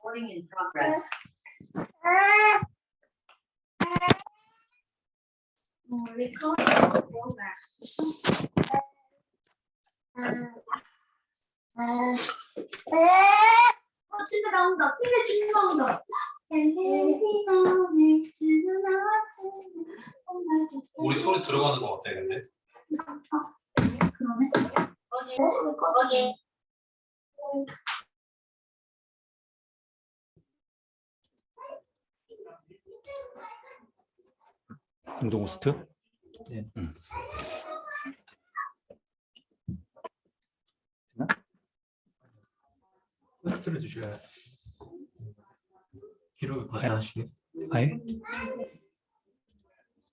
Recording in progress. 침대 나온다. 침대 나온다. 우리 소리 들어가는 거 같아 근데. 그러네. 어디? 공동 호스트? 네. 되나? 호스트를 주셔야 기록을 받아하시게. 아예?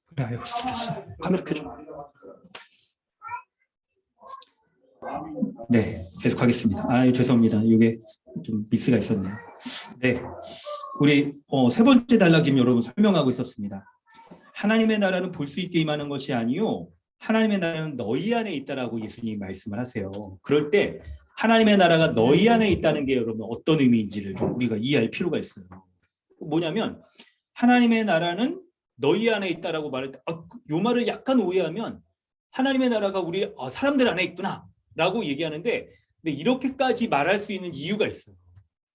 그래 아예 호스트 됐어. 카메라 켜줘. 네, 계속하겠습니다. 죄송합니다. 이게 좀 미스가 있었네요. 네, 우리 세 번째 단락 지금 여러분 설명하고 있었습니다. 하나님의 나라는 볼 수 있게 임하는 것이 아니요 하나님의 나라는 너희 안에 있다라고 예수님이 말씀을 하세요. 그럴 때 하나님의 나라가 너희 안에 있다는 게 여러분 어떤 의미인지를 좀 우리가 이해할 필요가 있어요. 뭐냐면 하나님의 나라는 너희 안에 있다라고 말할 때 요 말을 약간 오해하면 하나님의 나라가 우리 사람들 안에 있구나 라고 얘기하는데, 근데 이렇게까지 말할 수 있는 이유가 있어요.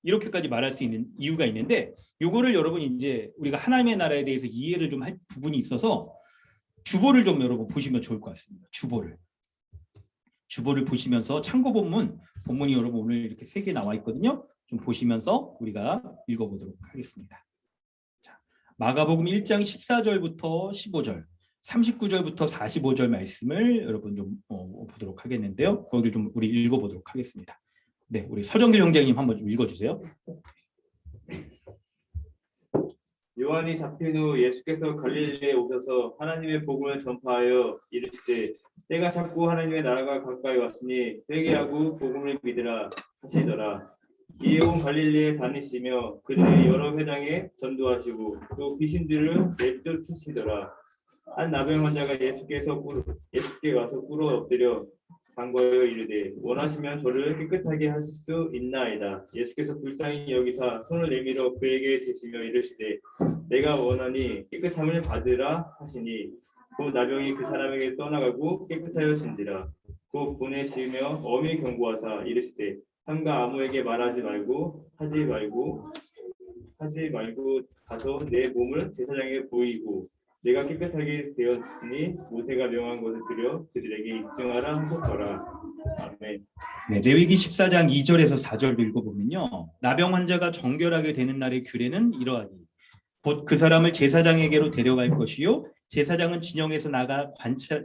이렇게까지 말할 수 있는 이유가 있는데, 요거를 여러분 이제 우리가 하나님의 나라에 대해서 이해를 좀 할 부분이 있어서 주보를 좀 여러분 보시면 좋을 것 같습니다. 주보를 보시면서 참고 본문이 여러분 오늘 이렇게 3개 나와 있거든요. 좀 보시면서 우리가 읽어보도록 하겠습니다. 자, 마가복음 1장 14절부터 15절, 39절부터 45절 말씀을 여러분 좀 보도록 하겠는데요. 거기를 좀 우리 읽어보도록 하겠습니다. 네, 우리 서정길 형제님 한번 좀 읽어주세요. 요한이 잡힌 후 예수께서 갈릴리에 오셔서 하나님의 복음을 전파하여 이르시되 때가 찼고 하나님의 나라가 가까이 왔으니 회개하고 복음을 믿으라 하시더라. 이에 온 갈릴리에 다니시며 그들의 여러 회당에 전도하시고 또 귀신들을 내쫓으시더라. 한 나병 환자가 예수께 와서 꿇어 엎드려 간거하여 이르되 원하시면 저를 깨끗하게 하실 수 있나이다. 예수께서 불쌍히 여기사 손을 내밀어 그에게 대시며 이르시되 내가 원하니 깨끗함을 받으라 하시니 곧 나병이 그 사람에게 떠나가고 깨끗하여진지라. 곧 보내시며 엄히 경고하사 이르시되 삼가 아무에게 말하지 말고 하지 말고 가서 내 몸을 제사장에게 보이고 내가 깨끗하게 되었으니 모세가 명한 것을 들여 그들에게 입증하라 하셨더라. 아멘. 네, 레위기 14장 2절에서 4절 읽어보면요. 나병 환자가 정결하게 되는 날의 규례는 이러하니 곧 그 사람을 제사장에게로 데려갈 것이요 제사장은 진영에서 나가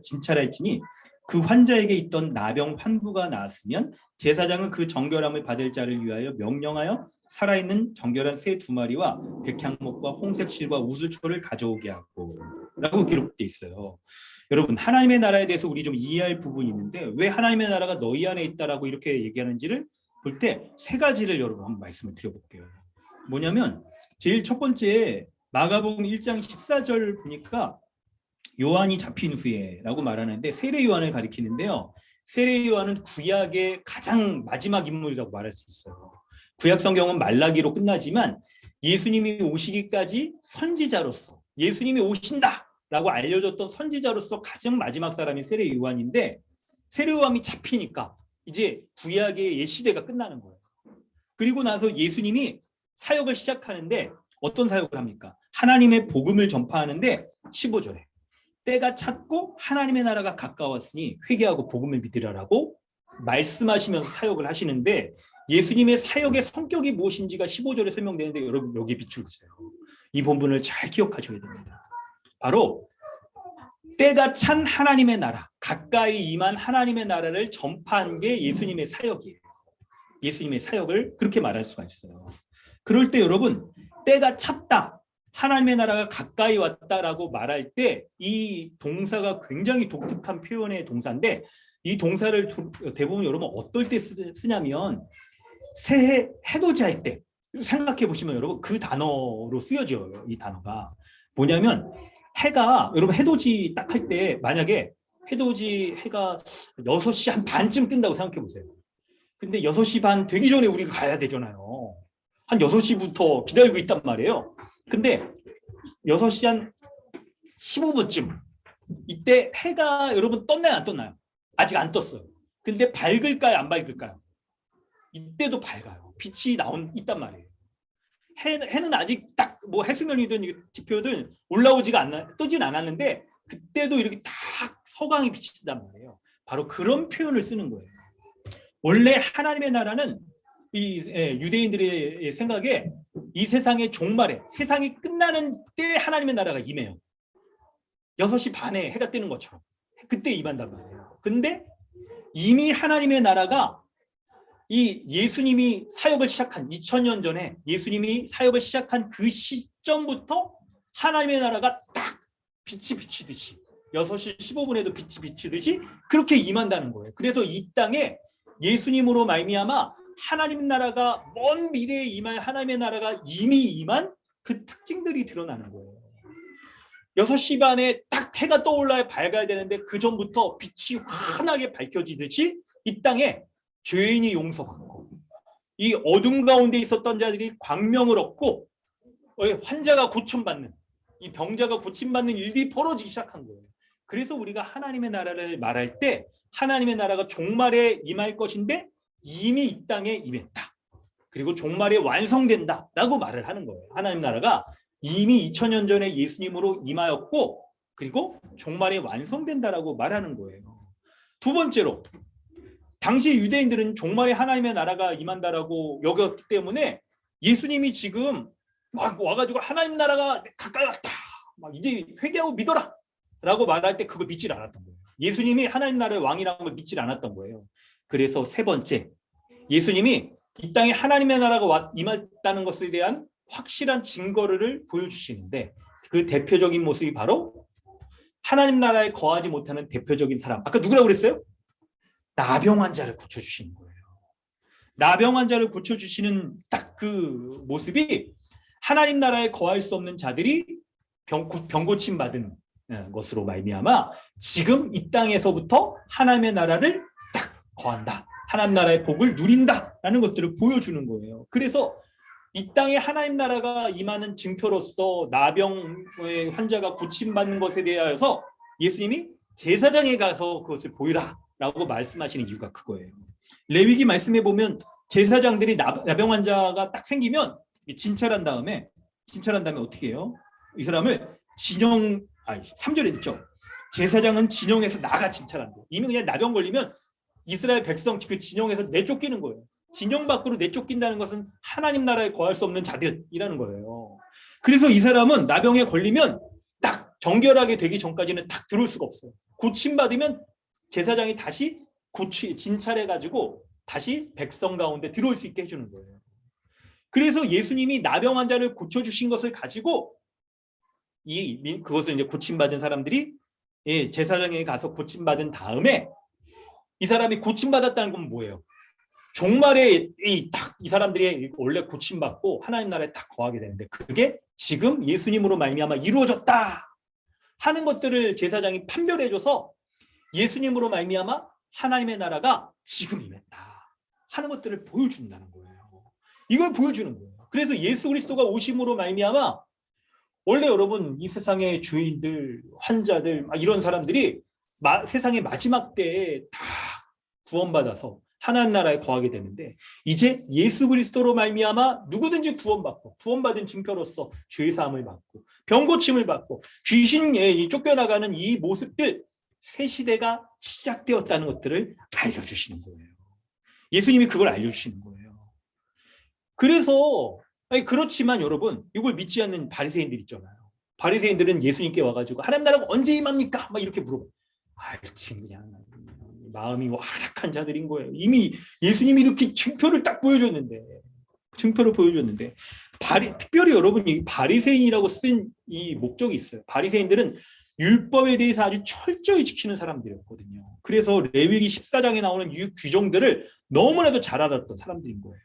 진찰할지니 그 환자에게 있던 나병 환부가 나았으면 제사장은 그 정결함을 받을 자를 위하여 명령하여 살아있는 정결한 새 2마리와 백향목과 홍색실과 우슬초를 가져오게 하고 라고 기록되어 있어요. 여러분 하나님의 나라에 대해서 우리 좀 이해할 부분이 있는데 왜 하나님의 나라가 너희 안에 있다라고 이렇게 얘기하는지를 볼 때 3가지를 여러분 한번 말씀을 드려볼게요. 뭐냐면 제일 첫 번째 마가복음 1장 14절 보니까 요한이 잡힌 후에 라고 말하는데 세례 요한을 가리키는데요. 세례 요한은 구약의 가장 마지막 인물이라고 말할 수 있어요. 구약 성경은 말라기로 끝나지만 예수님이 오시기까지 선지자로서 예수님이 오신다라고 알려졌던 선지자로서 가장 마지막 사람이 세례 요한인데 세례 요한이 잡히니까 이제 구약의 옛시대가 끝나는 거예요. 그리고 나서 예수님이 사역을 시작하는데 어떤 사역을 합니까? 하나님의 복음을 전파하는데 15절에 때가 찼고 하나님의 나라가 가까웠으니 회개하고 복음을 믿으라라고 말씀하시면서 사역을 하시는데 예수님의 사역의 성격이 무엇인지가 15절에 설명되는데 여러분 여기 비추고 있어요. 이 본문을 잘 기억하셔야 됩니다. 바로 때가 찬 하나님의 나라, 가까이 임한 하나님의 나라를 전파한 게 예수님의 사역이에요. 예수님의 사역을 그렇게 말할 수가 있어요. 그럴 때 여러분 때가 찼다, 하나님의 나라가 가까이 왔다라고 말할 때 이 동사가 굉장히 독특한 표현의 동사인데 이 동사를 대부분 여러분 어떨 때 쓰냐면 새해 해돋이 할 때 생각해 보시면 여러분 그 단어로 쓰여져요. 이 단어가 뭐냐면 해가 여러분 해돋이 딱 할 때 만약에 해돋이 해가 6시 한 반쯤 뜬다고 생각해 보세요. 근데 6시 반 되기 전에 우리가 가야 되잖아요. 한 6시부터 기다리고 있단 말이에요. 근데 6시 한 15분쯤 이때 해가 여러분 떴나요 안 떴나요? 아직 안 떴어요. 근데 밝을까요 안 밝을까요? 이때도 밝아요. 빛이 있단 말이에요. 해는 아직 딱 뭐 해수면이든 지표든 올라오지가 뜨진 않았는데 그때도 이렇게 딱 서광이 비친단 말이에요. 바로 그런 표현을 쓰는 거예요. 원래 하나님의 나라는 이 유대인들의 생각에 이 세상의 종말에 세상이 끝나는 때 하나님의 나라가 임해요. 6시 반에 해가 뜨는 것처럼 그때 임한단 말이에요. 근데 이미 하나님의 나라가 이 예수님이 사역을 시작한 2000년 전에 예수님이 사역을 시작한 그 시점부터 하나님의 나라가 딱 빛이 비치듯이 6시 15분에도 빛이 비치듯이 그렇게 임한다는 거예요. 그래서 이 땅에 예수님으로 말미암아 하나님 나라가 먼 미래에 임할 하나님의 나라가 이미 임한 그 특징들이 드러나는 거예요. 6시 반에 딱 해가 떠올라야 밝아야 되는데 그 전부터 빛이 환하게 밝혀지듯이 이 땅에 죄인이 용서받고 이 어둠 가운데 있었던 자들이 광명을 얻고 환자가 고침받는 이 병자가 고침받는 일들이 벌어지기 시작한 거예요. 그래서 우리가 하나님의 나라를 말할 때 하나님의 나라가 종말에 임할 것인데 이미 이 땅에 임했다. 그리고 종말에 완성된다라고 말을 하는 거예요. 하나님 나라가 이미 2000년 전에 예수님으로 임하였고 그리고 종말에 완성된다라고 말하는 거예요. 두 번째로 당시 유대인들은 종말에 하나님의 나라가 임한다라고 여겼기 때문에 예수님이 지금 막 와가지고 하나님 나라가 가까이 왔다. 막 이제 회개하고 믿어라. 라고 말할 때 그걸 믿질 않았던 거예요. 예수님이 하나님 나라의 왕이라는 걸 믿질 않았던 거예요. 그래서 세 번째, 예수님이 이 땅에 하나님의 나라가 임했다는 것에 대한 확실한 증거를 보여주시는데 그 대표적인 모습이 바로 하나님 나라에 거하지 못하는 대표적인 사람. 아까 누구라고 그랬어요? 나병 환자를 고쳐주시는 거예요. 나병 환자를 고쳐주시는 딱 그 모습이 하나님 나라에 거할 수 없는 자들이 병 고침 받은 것으로 말미암아 지금 이 땅에서부터 하나님의 나라를 딱 거한다. 하나님 나라의 복을 누린다라는 것들을 보여주는 거예요. 그래서 이 땅에 하나님 나라가 임하는 증표로서 나병의 환자가 고침받는 것에 대하여서 예수님이 제사장에 가서 그것을 보이라 라고 말씀하시는 이유가 그거예요. 레위기 말씀에 보면 제사장들이 나병 환자가 딱 생기면 진찰한 다음에 어떻게 해요? 이 사람을 3절에 있죠. 제사장은 진영에서 나가 진찰한다. 이미 그냥 나병 걸리면 이스라엘 백성 그 진영에서 내쫓기는 거예요. 진영 밖으로 내쫓긴다는 것은 하나님 나라에 거할 수 없는 자들이라는 거예요. 그래서 이 사람은 나병에 걸리면 딱 정결하게 되기 전까지는 딱 들어올 수가 없어요. 고침받으면 제사장이 다시 진찰해가지고 다시 백성 가운데 들어올 수 있게 해주는 거예요. 그래서 예수님이 나병 환자를 고쳐주신 것을 가지고 그것을 이제 고침받은 사람들이 제사장에 가서 고침받은 다음에 이 사람이 고침받았다는 건 뭐예요? 종말에 이 사람들이 원래 고침받고 하나님 나라에 딱 거하게 되는데 그게 지금 예수님으로 말미암아 이루어졌다 하는 것들을 제사장이 판별해줘서 예수님으로 말미암아 하나님의 나라가 지금 임했다 하는 것들을 보여준다는 거예요. 이걸 보여주는 거예요. 그래서 예수 그리스도가 오심으로 말미암아 원래 여러분 이 세상의 죄인들, 환자들 이런 사람들이 세상의 마지막 때에 다 구원받아서 하나님 나라에 거하게 되는데 이제 예수 그리스도로 말미암아 누구든지 구원받고 구원받은 증표로서 죄사함을 받고 병고침을 받고 귀신에 쫓겨나가는 이 모습들 새 시대가 시작되었다는 것들을 알려주시는 거예요. 예수님이 그걸 알려주시는 거예요. 그래서 그렇지만 여러분 이걸 믿지 않는 바리새인들 있잖아요. 바리새인들은 예수님께 와가지고 하나님 나라가 언제 임합니까? 막 이렇게 물어봐요. 그냥 마음이 활악한 자들인 거예요. 이미 예수님이 이렇게 증표를 딱 보여줬는데 특별히 여러분이 바리새인이라고 쓴 이 목적이 있어요. 바리새인들은 율법에 대해서 아주 철저히 지키는 사람들이었거든요. 그래서 레위기 14장에 나오는 이 규정들을 너무나도 잘 알았던 사람들인 거예요.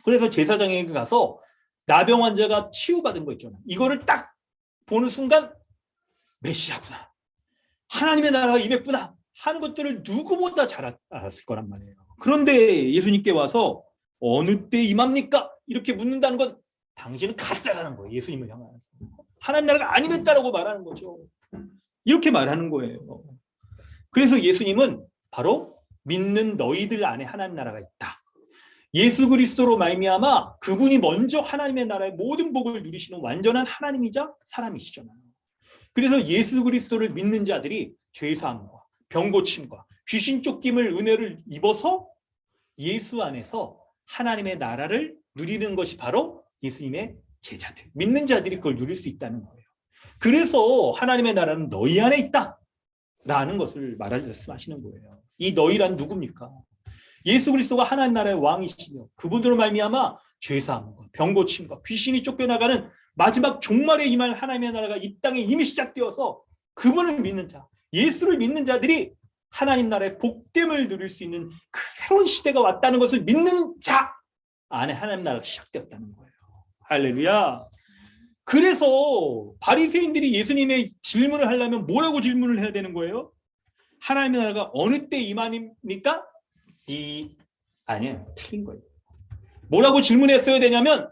그래서 제사장에 가서 나병 환자가 치유받은 거 있잖아요. 이거를 딱 보는 순간 메시아구나. 하나님의 나라가 임했구나 하는 것들을 누구보다 잘 알았을 거란 말이에요. 그런데 예수님께 와서 어느 때 임합니까? 이렇게 묻는다는 건 당신은 가짜라는 거예요. 예수님을 향하여서. 하나님 나라가 아니랬다라고 말하는 거죠. 이렇게 말하는 거예요. 그래서 예수님은 바로 믿는 너희들 안에 하나님 나라가 있다. 예수 그리스도로 말미암아 그분이 먼저 하나님의 나라의 모든 복을 누리시는 완전한 하나님이자 사람이시잖아요. 그래서 예수 그리스도를 믿는 자들이 죄사함과 병고침과 귀신 쫓김을 은혜를 입어서 예수 안에서 하나님의 나라를 누리는 것이 바로 예수님의 제자들, 믿는 자들이 그걸 누릴 수 있다는 거예요. 그래서 하나님의 나라는 너희 안에 있다 라는 것을 말씀하시는 거예요. 이 너희란 누굽니까? 예수 그리스도가 하나님 나라의 왕이시며 그분으로 말미암아 죄사함과 병고침과 귀신이 쫓겨나가는 마지막 종말에 임할 하나님의 나라가 이 땅에 이미 시작되어서 그분을 믿는 자, 예수를 믿는 자들이 하나님 나라의 복됨을 누릴 수 있는 그 새로운 시대가 왔다는 것을 믿는 자 안에 하나님 나라가 시작되었다는 거예요. 할렐루야. 그래서 바리새인들이 예수님의 질문을 하려면 뭐라고 질문을 해야 되는 거예요? 하나님의 나라가 어느 때 임하니까? 아니에요. 틀린 거예요. 뭐라고 질문했어야 되냐면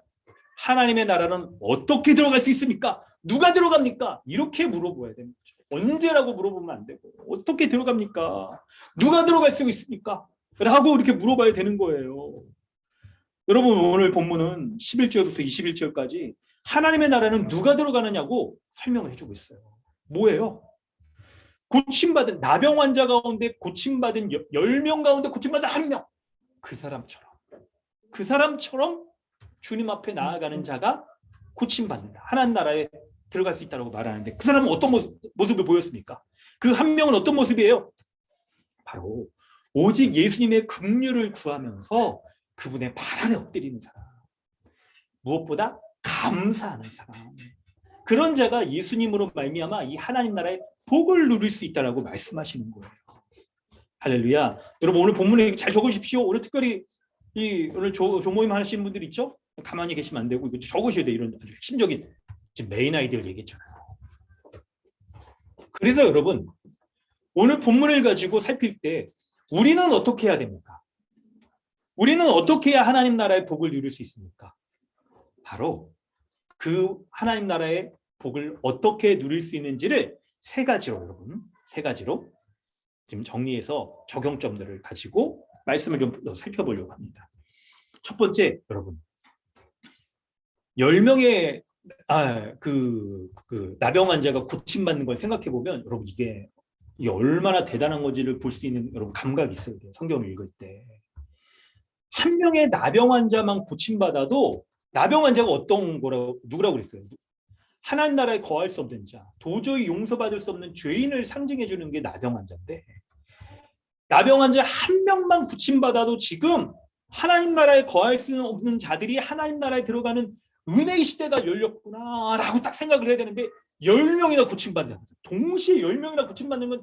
하나님의 나라는 어떻게 들어갈 수 있습니까? 누가 들어갑니까? 이렇게 물어봐야 되는 거죠. 언제라고 물어보면 안 되고 어떻게 들어갑니까? 누가 들어갈 수 있습니까? 라고 이렇게 물어봐야 되는 거예요. 여러분 오늘 본문은 11절부터 21절까지 하나님의 나라는 누가 들어가느냐고 설명을 해주고 있어요. 뭐예요? 고침받은 나병 환자 가운데 고침받은 10명 가운데 고침받은 1명. 그 사람처럼 주님 앞에 나아가는 자가 고침받는다. 하나님 나라에 들어갈 수 있다고 말하는데 그 사람은 어떤 모습을 보였습니까? 그 한 명은 어떤 모습이에요? 바로 오직 예수님의 긍휼을 구하면서 그분의 발 아래 엎드리는 사람. 무엇보다 감사하는 사람. 그런 자가 예수님으로 말미암아 이 하나님 나라의 복을 누릴 수 있다라고 말씀하시는 거예요. 할렐루야. 여러분 오늘 본문에 잘 적으십시오. 오늘 특별히 오늘 조모임 하시는 분들 있죠? 가만히 계시면 안 되고 이거 적으셔야 돼요. 이런 아주 핵심적인 지금 메인 아이디어를 얘기했잖아요. 그래서 여러분 오늘 본문을 가지고 살필 때 우리는 어떻게 해야 됩니까? 우리는 어떻게 해야 하나님 나라의 복을 누릴 수 있습니까? 바로 그 하나님 나라의 복을 어떻게 누릴 수 있는지를 세 가지로 여러분 세 가지로 지금 정리해서 적용점들을 가지고 말씀을 좀 더 살펴보려고 합니다. 첫 번째 여러분 10명의 그 나병 환자가 고침받는 걸 생각해 보면 여러분 이게 얼마나 대단한 건지를 볼 수 있는 여러분 감각이 있어야 돼요. 성경을 읽을 때. 한 명의 나병 환자만 고침받아도 나병 환자가 어떤 거라고 누구라고 그랬어요? 하나님 나라에 거할 수 없는 자, 도저히 용서받을 수 없는 죄인을 상징해 주는 게 나병 환자인데 나병 환자 한 명만 고침받아도 지금 하나님 나라에 거할 수 없는 자들이 하나님 나라에 들어가는 은혜의 시대가 열렸구나라고 딱 생각을 해야 되는데 10명이나 고침받는 동시에 10명이나 고침받는 건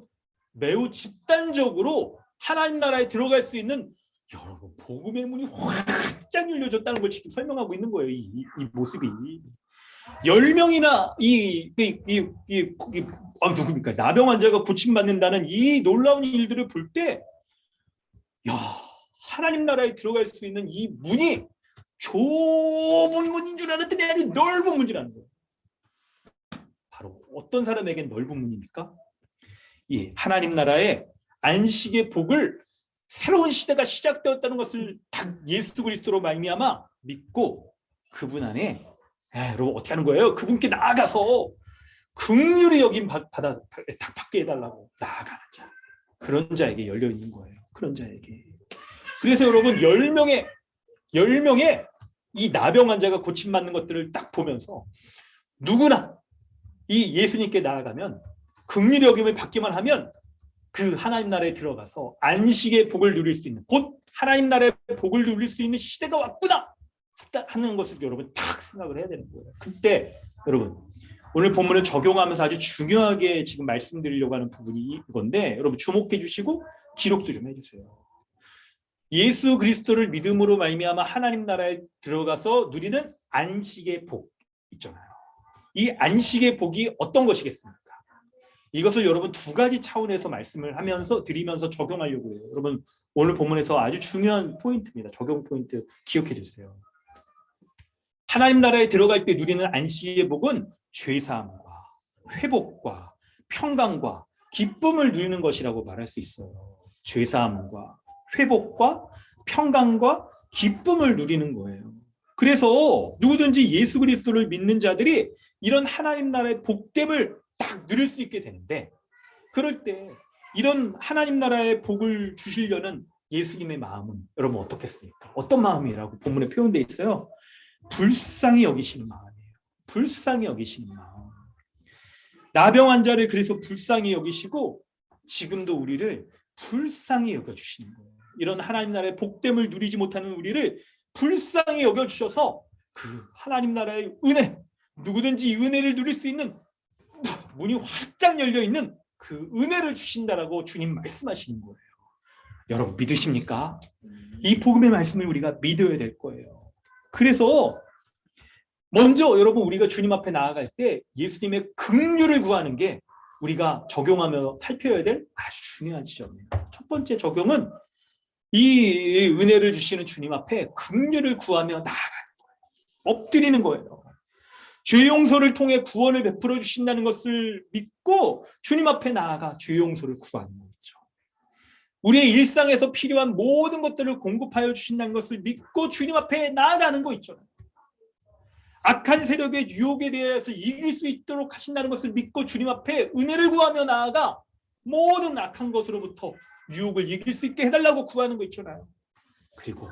매우 집단적으로 하나님 나라에 들어갈 수 있는 여러분 복음의 문이 활짝 열려졌다는 걸 지금 설명하고 있는 거예요. 이 모습이 10명이나 누굽니까? 나병 환자가 고침받는다는 이 놀라운 일들을 볼 때 하나님 나라에 들어갈 수 있는 이 문이 좁은 문인 줄 알았더니 아니 넓은 문이라는 거예요. 바로 어떤 사람에겐 넓은 문입니까? 하나님 나라의 안식의 복을 새로운 시대가 시작되었다는 것을 딱 예수 그리스도로 말미암아 믿고 그분 안에 여러분 어떻게 하는 거예요? 그분께 나아가서 긍휼히 여김 받게 해달라고 나아가는 자. 그런 자에게 열려 있는 거예요. 그런 자에게. 그래서 여러분 10명의 이 나병 환자가 고침받는 것들을 딱 보면서 누구나 이 예수님께 나아가면 긍휼히 여김을 받기만 하면 그 하나님 나라에 들어가서 안식의 복을 누릴 수 있는 곧 하나님 나라의 복을 누릴 수 있는 시대가 왔구나 하는 것을 여러분 딱 생각을 해야 되는 거예요. 그때 여러분 오늘 본문을 적용하면서 아주 중요하게 지금 말씀드리려고 하는 부분이 이건데 여러분 주목해 주시고 기록도 좀 해주세요. 예수 그리스도를 믿음으로 말미암아 하나님 나라에 들어가서 누리는 안식의 복 있잖아요. 이 안식의 복이 어떤 것이겠습니까? 이것을 여러분 두 가지 차원에서 말씀을 하면서 드리면서 적용하려고 해요. 여러분 오늘 본문에서 아주 중요한 포인트입니다. 적용 포인트 기억해 주세요. 하나님 나라에 들어갈 때 누리는 안식의 복은 죄사함과 회복과 평강과 기쁨을 누리는 것이라고 말할 수 있어요. 죄사함과 회복과 평강과 기쁨을 누리는 거예요. 그래서 누구든지 예수 그리스도를 믿는 자들이 이런 하나님 나라의 복됨을 딱 누릴 수 있게 되는데, 그럴 때 이런 하나님 나라의 복을 주시려는 예수님의 마음은 여러분 어떻겠습니까? 어떤 마음이라고 본문에 표현되어 있어요? 불쌍히 여기시는 마음이에요. 불쌍히 여기시는 마음. 나병 환자를 그래서 불쌍히 여기시고 지금도 우리를 불쌍히 여겨주시는 거예요. 이런 하나님 나라의 복됨을 누리지 못하는 우리를 불쌍히 여겨주셔서 그 하나님 나라의 은혜, 누구든지 이 은혜를 누릴 수 있는 문이 활짝 열려있는 그 은혜를 주신다라고 주님 말씀하시는 거예요. 여러분 믿으십니까? 이 복음의 말씀을 우리가 믿어야 될 거예요. 그래서 먼저 여러분 우리가 주님 앞에 나아갈 때 예수님의 긍휼을 구하는 게 우리가 적용하며 살펴야 될 아주 중요한 지점이에요. 첫 번째 적용은 이 은혜를 주시는 주님 앞에 긍휼을 구하며 나아가는 거예요. 엎드리는 거예요. 죄 용서를 통해 구원을 베풀어 주신다는 것을 믿고 주님 앞에 나아가 죄 용서를 구하는 거죠. 우리의 일상에서 필요한 모든 것들을 공급하여 주신다는 것을 믿고 주님 앞에 나아가는 거 있잖아요. 악한 세력의 유혹에 대해서 이길 수 있도록 하신다는 것을 믿고 주님 앞에 은혜를 구하며 나아가 모든 악한 것으로부터 유혹을 이길 수 있게 해달라고 구하는 거 있잖아요. 그리고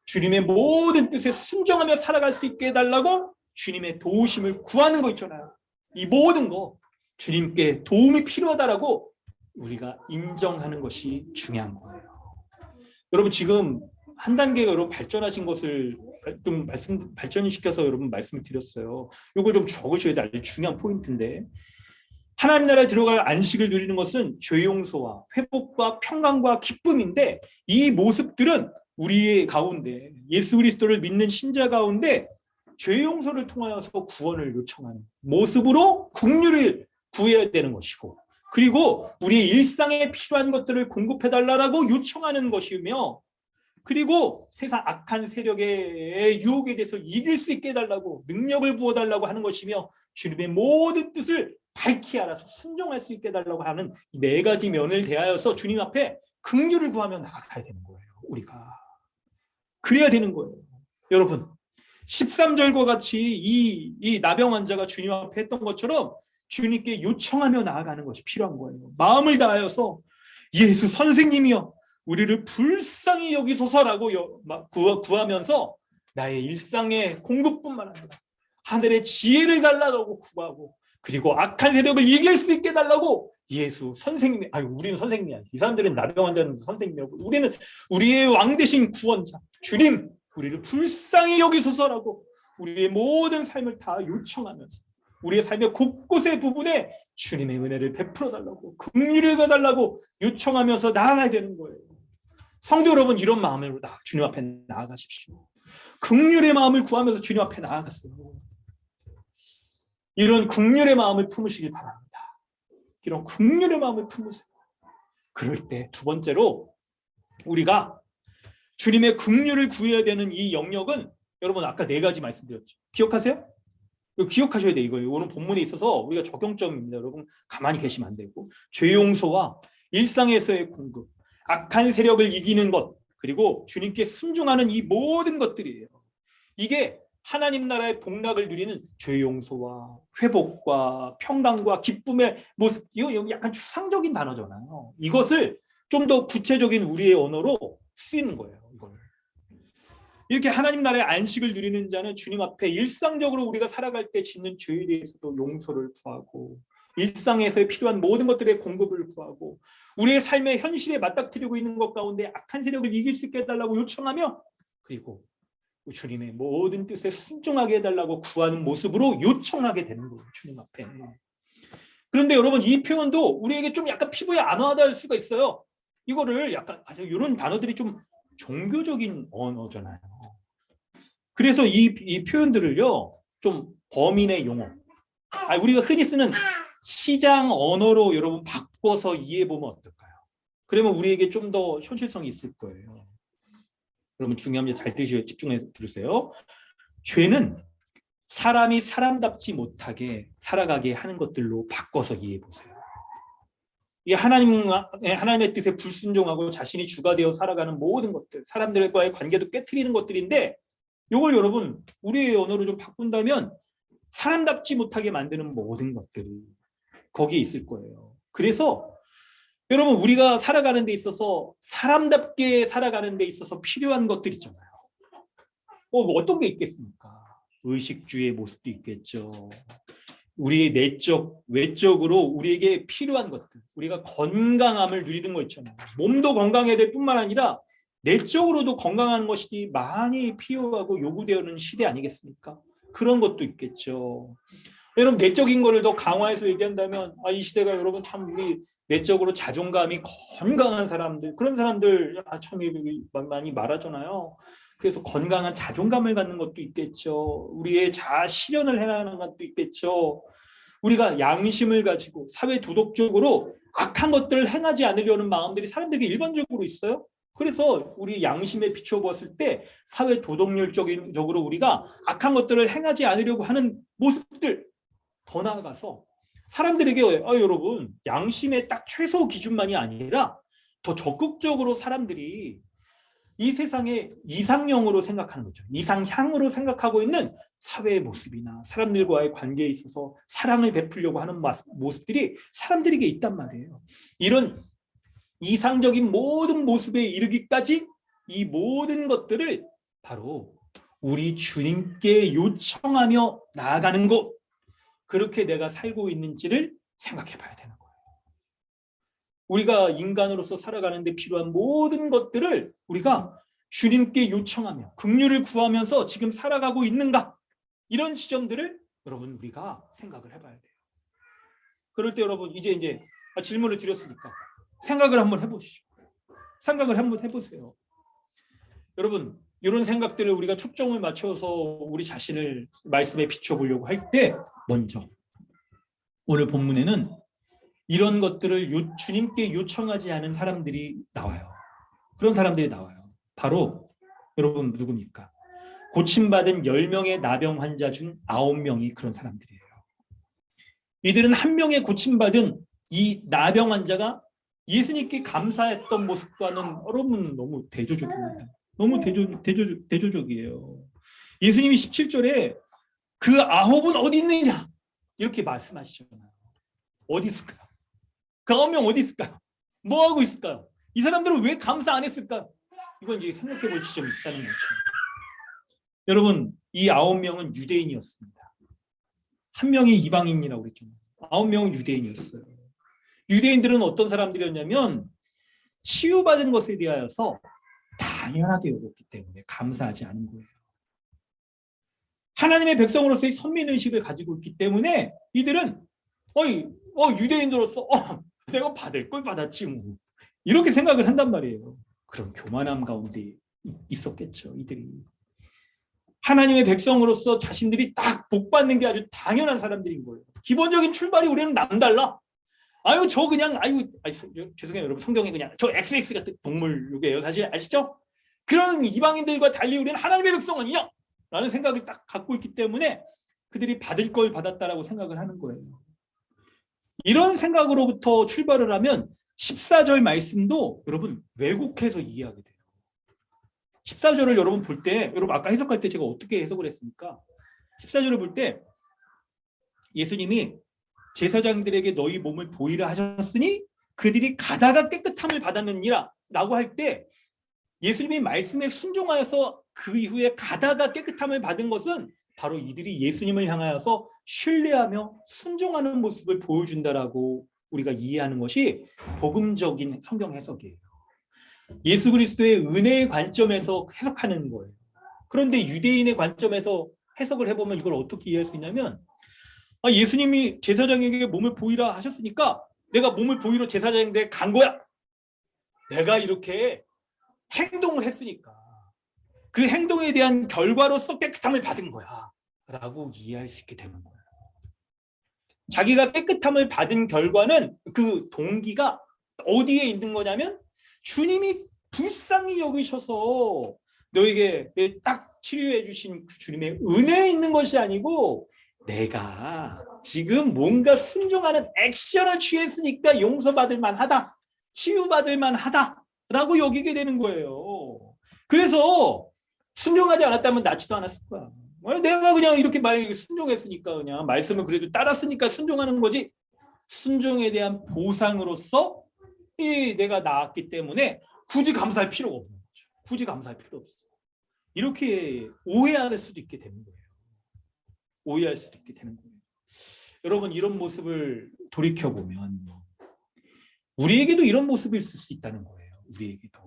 주님의 모든 뜻에 순종하며 살아갈 수 있게 해달라고 주님의 도우심을 구하는 거 있잖아요. 이 모든 거 주님께 도움이 필요하다라고 우리가 인정하는 것이 중요한 거예요. 여러분 지금 한 단계가 여러분 발전하신 것을 좀 발전시켜서 여러분 말씀을 드렸어요. 이걸 좀 적으셔야 돼. 아주 중요한 포인트인데, 하나님 나라에 들어갈 안식을 누리는 것은 죄 용서와 회복과 평강과 기쁨인데, 이 모습들은 우리의 가운데 예수 그리스도를 믿는 신자 가운데 죄 용서를 통하여서 구원을 요청하는 모습으로 긍휼을 구해야 되는 것이고, 그리고 우리의 일상에 필요한 것들을 공급해달라고 요청하는 것이며, 그리고 세상 악한 세력의 유혹에 대해서 이길 수 있게 해달라고 능력을 부어달라고 하는 것이며, 주님의 모든 뜻을 밝히 알아서 순종할 수 있게 해달라고 하는 이 네 가지 면을 대하여서 주님 앞에 긍휼을 구하며 나아가야 되는 거예요. 우리가 그래야 되는 거예요. 여러분 13절과 같이 이 나병 환자가 주님 앞에 했던 것처럼 주님께 요청하며 나아가는 것이 필요한 거예요. 마음을 다하여서 예수 선생님이여 우리를 불쌍히 여기소서라고 구하면서 나의 일상의 공급뿐만 아니라 하늘의 지혜를 달라고 구하고, 그리고 악한 세력을 이길 수 있게 달라고 예수 선생님이, 우리는 선생님이 아니야. 이 사람들은 나병 환자는 선생님이라고, 우리는 우리의 왕 되신 구원자 주님 우리를 불쌍히 여기소서라고 우리의 모든 삶을 다 요청하면서 우리의 삶의 곳곳의 부분에 주님의 은혜를 베풀어 달라고 긍휼히 여겨달라고 요청하면서 나아가야 되는 거예요. 성도 여러분 이런 마음으로 주님 앞에 나아가십시오. 긍휼의 마음을 구하면서 주님 앞에 나아갔어요. 이런 긍휼의 마음을 품으시길 바랍니다. 이런 긍휼의 마음을 품으세요. 그럴 때 두 번째로 우리가 주님의 긍휼을 구해야 되는 이 영역은 여러분 아까 네 가지 말씀드렸죠. 기억하세요? 이거 기억하셔야 돼요. 이거 오늘 본문에 있어서 우리가 적용점입니다. 여러분 가만히 계시면 안 되고, 죄 용서와 일상에서의 공급, 악한 세력을 이기는 것, 그리고 주님께 순종하는 이 모든 것들이에요. 이게 하나님 나라의 복락을 누리는 죄 용서와 회복과 평강과 기쁨의 모습. 이거 약간 추상적인 단어잖아요. 이것을 좀 더 구체적인 우리의 언어로 쓰이는 거예요. 이걸 이렇게 하나님 나라의 안식을 누리는 자는 주님 앞에 일상적으로 우리가 살아갈 때 짓는 죄에 대해서도 용서를 구하고, 일상에서 필요한 모든 것들의 공급을 구하고, 우리의 삶의 현실에 맞닥뜨리고 있는 것 가운데 악한 세력을 이길 수 있게 해달라고 요청하며, 그리고 주님의 모든 뜻에 순종하게 해달라고 구하는 모습으로 요청하게 되는 거예요. 주님 앞에. 그런데 여러분 이 표현도 우리에게 좀 약간 피부에 안 와닿을 수가 있어요. 이거를 약간 이런 단어들이 좀 종교적인 언어잖아요. 그래서 이 표현들을요 좀 범인의 용어, 우리가 흔히 쓰는 시장 언어로 여러분 바꿔서 이해해 보면 어떨까요? 그러면 우리에게 좀 더 현실성이 있을 거예요. 여러분 중요합니다. 잘 집중해서 들으세요. 죄는 사람이 사람답지 못하게 살아가게 하는 것들로 바꿔서 이해해 보세요. 이 하나님의 뜻에 불순종하고 자신이 주가 되어 살아가는 모든 것들, 사람들과의 관계도 깨트리는 것들인데, 이걸 여러분 우리의 언어로 좀 바꾼다면 사람답지 못하게 만드는 모든 것들이 거기에 있을 거예요. 그래서 여러분 우리가 살아가는 데 있어서 사람답게 살아가는 데 있어서 필요한 것들 있잖아요. 어떤 게 있겠습니까? 의식주의 모습도 있겠죠. 우리의 내적, 외적으로 우리에게 필요한 것들, 우리가 건강함을 누리는 거 있잖아요. 몸도 건강해야 될 뿐만 아니라 내적으로도 건강한 것이 많이 필요하고 요구되는 시대 아니겠습니까? 그런 것도 있겠죠. 여러분 내적인 거를 더 강화해서 얘기한다면 이 시대가 여러분 참 우리 내적으로 자존감이 건강한 사람들, 그런 사람들 참 많이 말하잖아요. 그래서 건강한 자존감을 갖는 것도 있겠죠. 우리의 자아 실현을 해나가는 것도 있겠죠. 우리가 양심을 가지고 사회 도덕적으로 악한 것들을 행하지 않으려는 마음들이 사람들에게 일반적으로 있어요. 그래서 우리 양심에 비춰보았을 때 사회 도덕률적으로 우리가 악한 것들을 행하지 않으려고 하는 모습들, 더 나아가서 사람들에게 여러분 양심의 딱 최소 기준만이 아니라 더 적극적으로 사람들이 이 세상의 이상형으로 생각하는 거죠. 이상향으로 생각하고 있는 사회의 모습이나 사람들과의 관계에 있어서 사랑을 베풀려고 하는 모습들이 사람들에게 있단 말이에요. 이런 이상적인 모든 모습에 이르기까지 이 모든 것들을 바로 우리 주님께 요청하며 나아가는 것, 그렇게 내가 살고 있는지를 생각해 봐야 되는 거예요. 우리가 인간으로서 살아가는 데 필요한 모든 것들을 우리가 주님께 요청하며 긍휼을 구하면서 지금 살아가고 있는가, 이런 지점들을 여러분 우리가 생각을 해봐야 돼요. 그럴 때 여러분 이제 질문을 드렸으니까 생각을 한번 해보시죠. 생각을 한번 해보세요. 여러분 이런 생각들을 우리가 초점을 맞춰서 우리 자신을 말씀에 비춰보려고 할 때 먼저 오늘 본문에는 이런 것들을 주님께 요청하지 않은 사람들이 나와요. 그런 사람들이 나와요. 바로 여러분 누굽니까? 고침받은 10명의 나병 환자 중 9명이 그런 사람들이에요. 이들은 한 명의 고침받은 이 나병 환자가 예수님께 감사했던 모습과는 여러분 너무 대조적입니다. 너무 대조적이에요. 예수님이 17절에 그 9은 어디 있느냐 이렇게 말씀하시잖아요. 어디 있을까요? 그 9명 어디 있을까요? 뭐 하고 있을까요? 이 사람들은 왜 감사 안 했을까요? 이건 이제 생각해 볼 지점이 있다는 거죠. 여러분 이 9명은 유대인이었습니다. 한 명이 이방인이라고 그랬죠. 9명은 유대인이었어요. 유대인들은 어떤 사람들이었냐면 치유받은 것에 대하여서 당연하게 여겼기 때문에 감사하지 않은 거예요. 하나님의 백성으로서의 선민의식을 가지고 있기 때문에 이들은 유대인으로서 내가 받을 걸 받았지 뭐 이렇게 생각을 한단 말이에요. 그런 교만함 가운데 있었겠죠. 이들이 하나님의 백성으로서 자신들이 딱 복받는 게 아주 당연한 사람들인 거예요. 기본적인 출발이 우리는 남달라. 죄송해요 여러분, 성경에 그냥 저 XX 같은 동물 요게요 사실 아시죠? 그런 이방인들과 달리 우리는 하나님의 백성 아니냐 라는 생각을 딱 갖고 있기 때문에 그들이 받을 걸 받았다라고 생각을 하는 거예요. 이런 생각으로부터 출발을 하면 14절 말씀도 여러분 왜곡해서 이해하게 돼요. 14절을 여러분 볼 때, 여러분 아까 해석할 때 제가 어떻게 해석을 했습니까? 14절을 볼 때 예수님이 제사장들에게 너희 몸을 보이라 하셨으니 그들이 가다가 깨끗함을 받았느니라 라고 할 때 예수님이 말씀에 순종하여서 그 이후에 가다가 깨끗함을 받은 것은 바로 이들이 예수님을 향하여서 신뢰하며 순종하는 모습을 보여준다라고 우리가 이해하는 것이 복음적인 성경 해석이에요. 예수 그리스도의 은혜의 관점에서 해석하는 거예요. 그런데 유대인의 관점에서 해석을 해보면 이걸 어떻게 이해할 수 있냐면 예수님이 제사장에게 몸을 보이라 하셨으니까 내가 몸을 보이러 제사장에게 간 거야. 내가 이렇게 행동을 했으니까 그 행동에 대한 결과로서 깨끗함을 받은 거야 라고 이해할 수 있게 되는 거예요. 자기가 깨끗함을 받은 결과는 그 동기가 어디에 있는 거냐면 주님이 불쌍히 여기셔서 너에게 딱 치료해 주신 그 주님의 은혜에 있는 것이 아니고 내가 지금 뭔가 순종하는 액션을 취했으니까 용서받을 만하다, 치유받을 만하다라고 여기게 되는 거예요. 그래서 순종하지 않았다면 낫지도 않았을 거야. 내가 그냥 이렇게 순종했으니까 그냥 말씀을 그래도 따랐으니까 순종하는 거지. 순종에 대한 보상으로서 내가 나았기 때문에 굳이 감사할 필요가 없는 거죠. 굳이 감사할 필요 없어. 이렇게 오해할 수도 있게 되는 거예요. 오해할 수도 있게 되는 거예요. 여러분 이런 모습을 돌이켜보면 우리에게도 이런 모습이 있을 수 있다는 거예요. 우리에게도.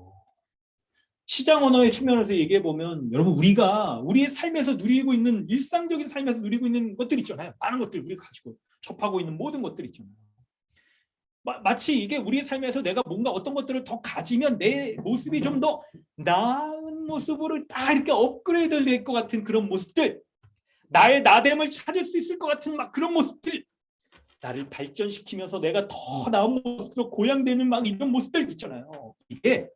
시장 언어의 측면에서 얘기해보면 여러분 우리가 우리의 삶에서 누리고 있는 일상적인 삶에서 누리고 있는 것들 있잖아요. 많은 것들 우리가 가지고 접하고 있는 모든 것들 있잖아요. 마치 이게 우리의 삶에서 내가 뭔가 어떤 것들을 더 가지면 내 모습이 좀 더 나은 모습으로 딱 이렇게 업그레이드 될 것 같은 그런 모습들, 나의 나됨을 찾을 수 있을 것 같은 막 그런 모습들, 나를 발전시키면서 내가 더 나은 모습으로 고양되는 막 이런 모습들 있잖아요. 이게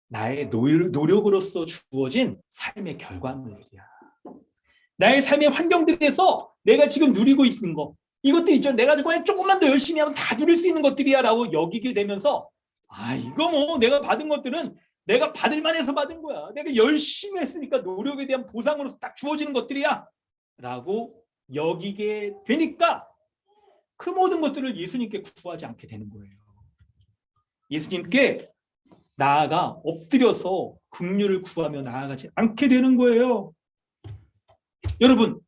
나의 노력으로서 주어진 삶의 결과물이야. 나의 삶의 환경들에서 내가 지금 누리고 있는 거, 이것도 있죠. 내가 그냥 조금만 더 열심히 하면 다 누릴 수 있는 것들이야 라고 여기게 되면서 이거 뭐 내가 받은 것들은 내가 받을 만해서 받은 거야. 내가 열심히 했으니까 노력에 대한 보상으로 딱 주어지는 것들이야 라고 여기게 되니까 그 모든 것들을 예수님께 구하지 않게 되는 거예요. 예수님께 나아가 엎드려서 긍휼을 구하며 나아가지 않게 되는 거예요. 여러분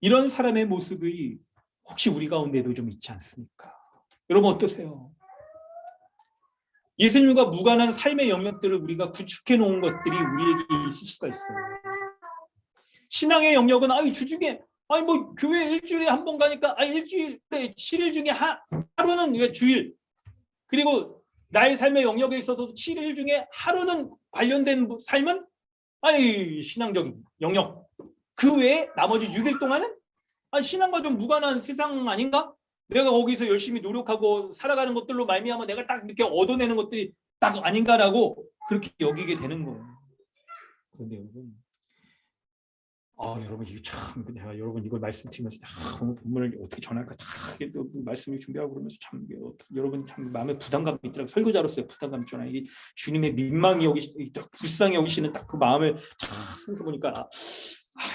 이런 사람의 모습이 혹시 우리 가운데도 좀 있지 않습니까? 여러분 어떠세요? 예수님과 무관한 삶의 영역들을 우리가 구축해 놓은 것들이 우리에게 있을 수가 있어요. 신앙의 영역은 주중에 뭐 교회 일주일에 한 번 가니까 일주일에 7일 중에 하루는 주일, 그리고 나의 삶의 영역에 있어서 7일 중에 하루는 관련된 삶은 신앙적인 영역, 그 외에 나머지 6일 동안은 신앙과 좀 무관한 세상 아닌가? 내가 거기서 열심히 노력하고 살아가는 것들로 말미암아 내가 딱 이렇게 얻어내는 것들이 딱 아닌가라고 그렇게 여기게 되는 거예요. 그런데 여러분 이게 참 내가 여러분 이걸 말씀드리면서 오늘 본문을 어떻게 전할까 말씀을 준비하고 그러면서 참 여러분 참 마음에 부담감이 있더라고요. 설교자로서의 부담감이 있잖아요. 이게 주님의 민망히 불쌍히 여기시는 딱 그 마음을 생각해 보니까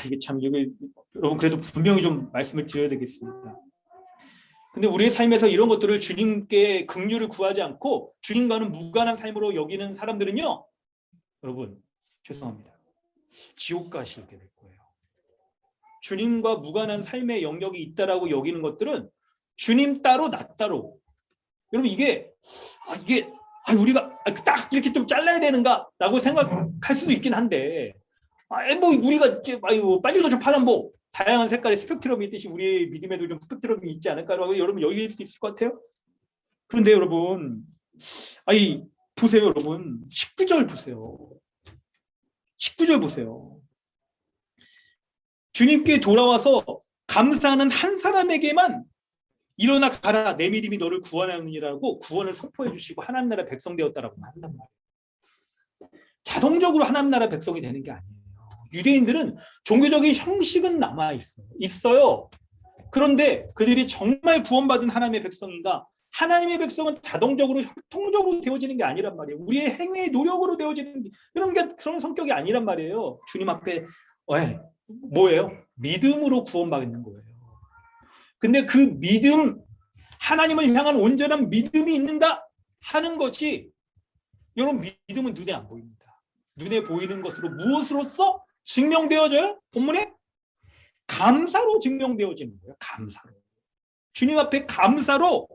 이게 참 여러분 그래도 분명히 좀 말씀을 드려야 되겠습니다. 근데 우리의 삶에서 이런 것들을 주님께 긍휼을 구하지 않고 주님과는 무관한 삶으로 여기는 사람들은요, 여러분 죄송합니다. 지옥 가시게 될 거예요. 주님과 무관한 삶의 영역이 있다라고 여기는 것들은 주님 따로 나 따로. 여러분 이게 우리가 딱 이렇게 좀 잘라야 되는가라고 생각할 수도 있긴 한데, 뭐 우리가 빨리도 좀 파는 다양한 색깔의 스펙트럼이 있듯이 우리의 믿음에도 좀 스펙트럼이 있지 않을까라고 여러분 여기에도 있을 것 같아요. 그런데 여러분, 보세요, 여러분 19절 보세요. 19절 보세요. 주님께 돌아와서 감사하는 한 사람에게만 일어나 가라, 내 믿음이 너를 구원하느니라고 구원을 선포해 주시고 하나님 나라 백성 되었다라고 한단 말이에요. 자동적으로 하나님 나라 백성이 되는 게 아니에요. 유대인들은 종교적인 형식은 남아 있어요. 그런데 그들이 정말 구원받은 하나님의 백성인가? 하나님의 백성은 자동적으로 협통적으로 되어지는 게 아니란 말이에요. 우리의 행위의 노력으로 되어지는 그런 성격이 아니란 말이에요. 주님 앞에 뭐예요? 믿음으로 구원받는 거예요. 근데 그 믿음, 하나님을 향한 온전한 믿음이 있는가 하는 것이, 여러분 믿음은 눈에 안 보입니다. 눈에 보이는 것으로 무엇으로써 증명되어져요? 본문에 감사로 증명되어지는 거예요. 감사로. 주님 앞에 감사로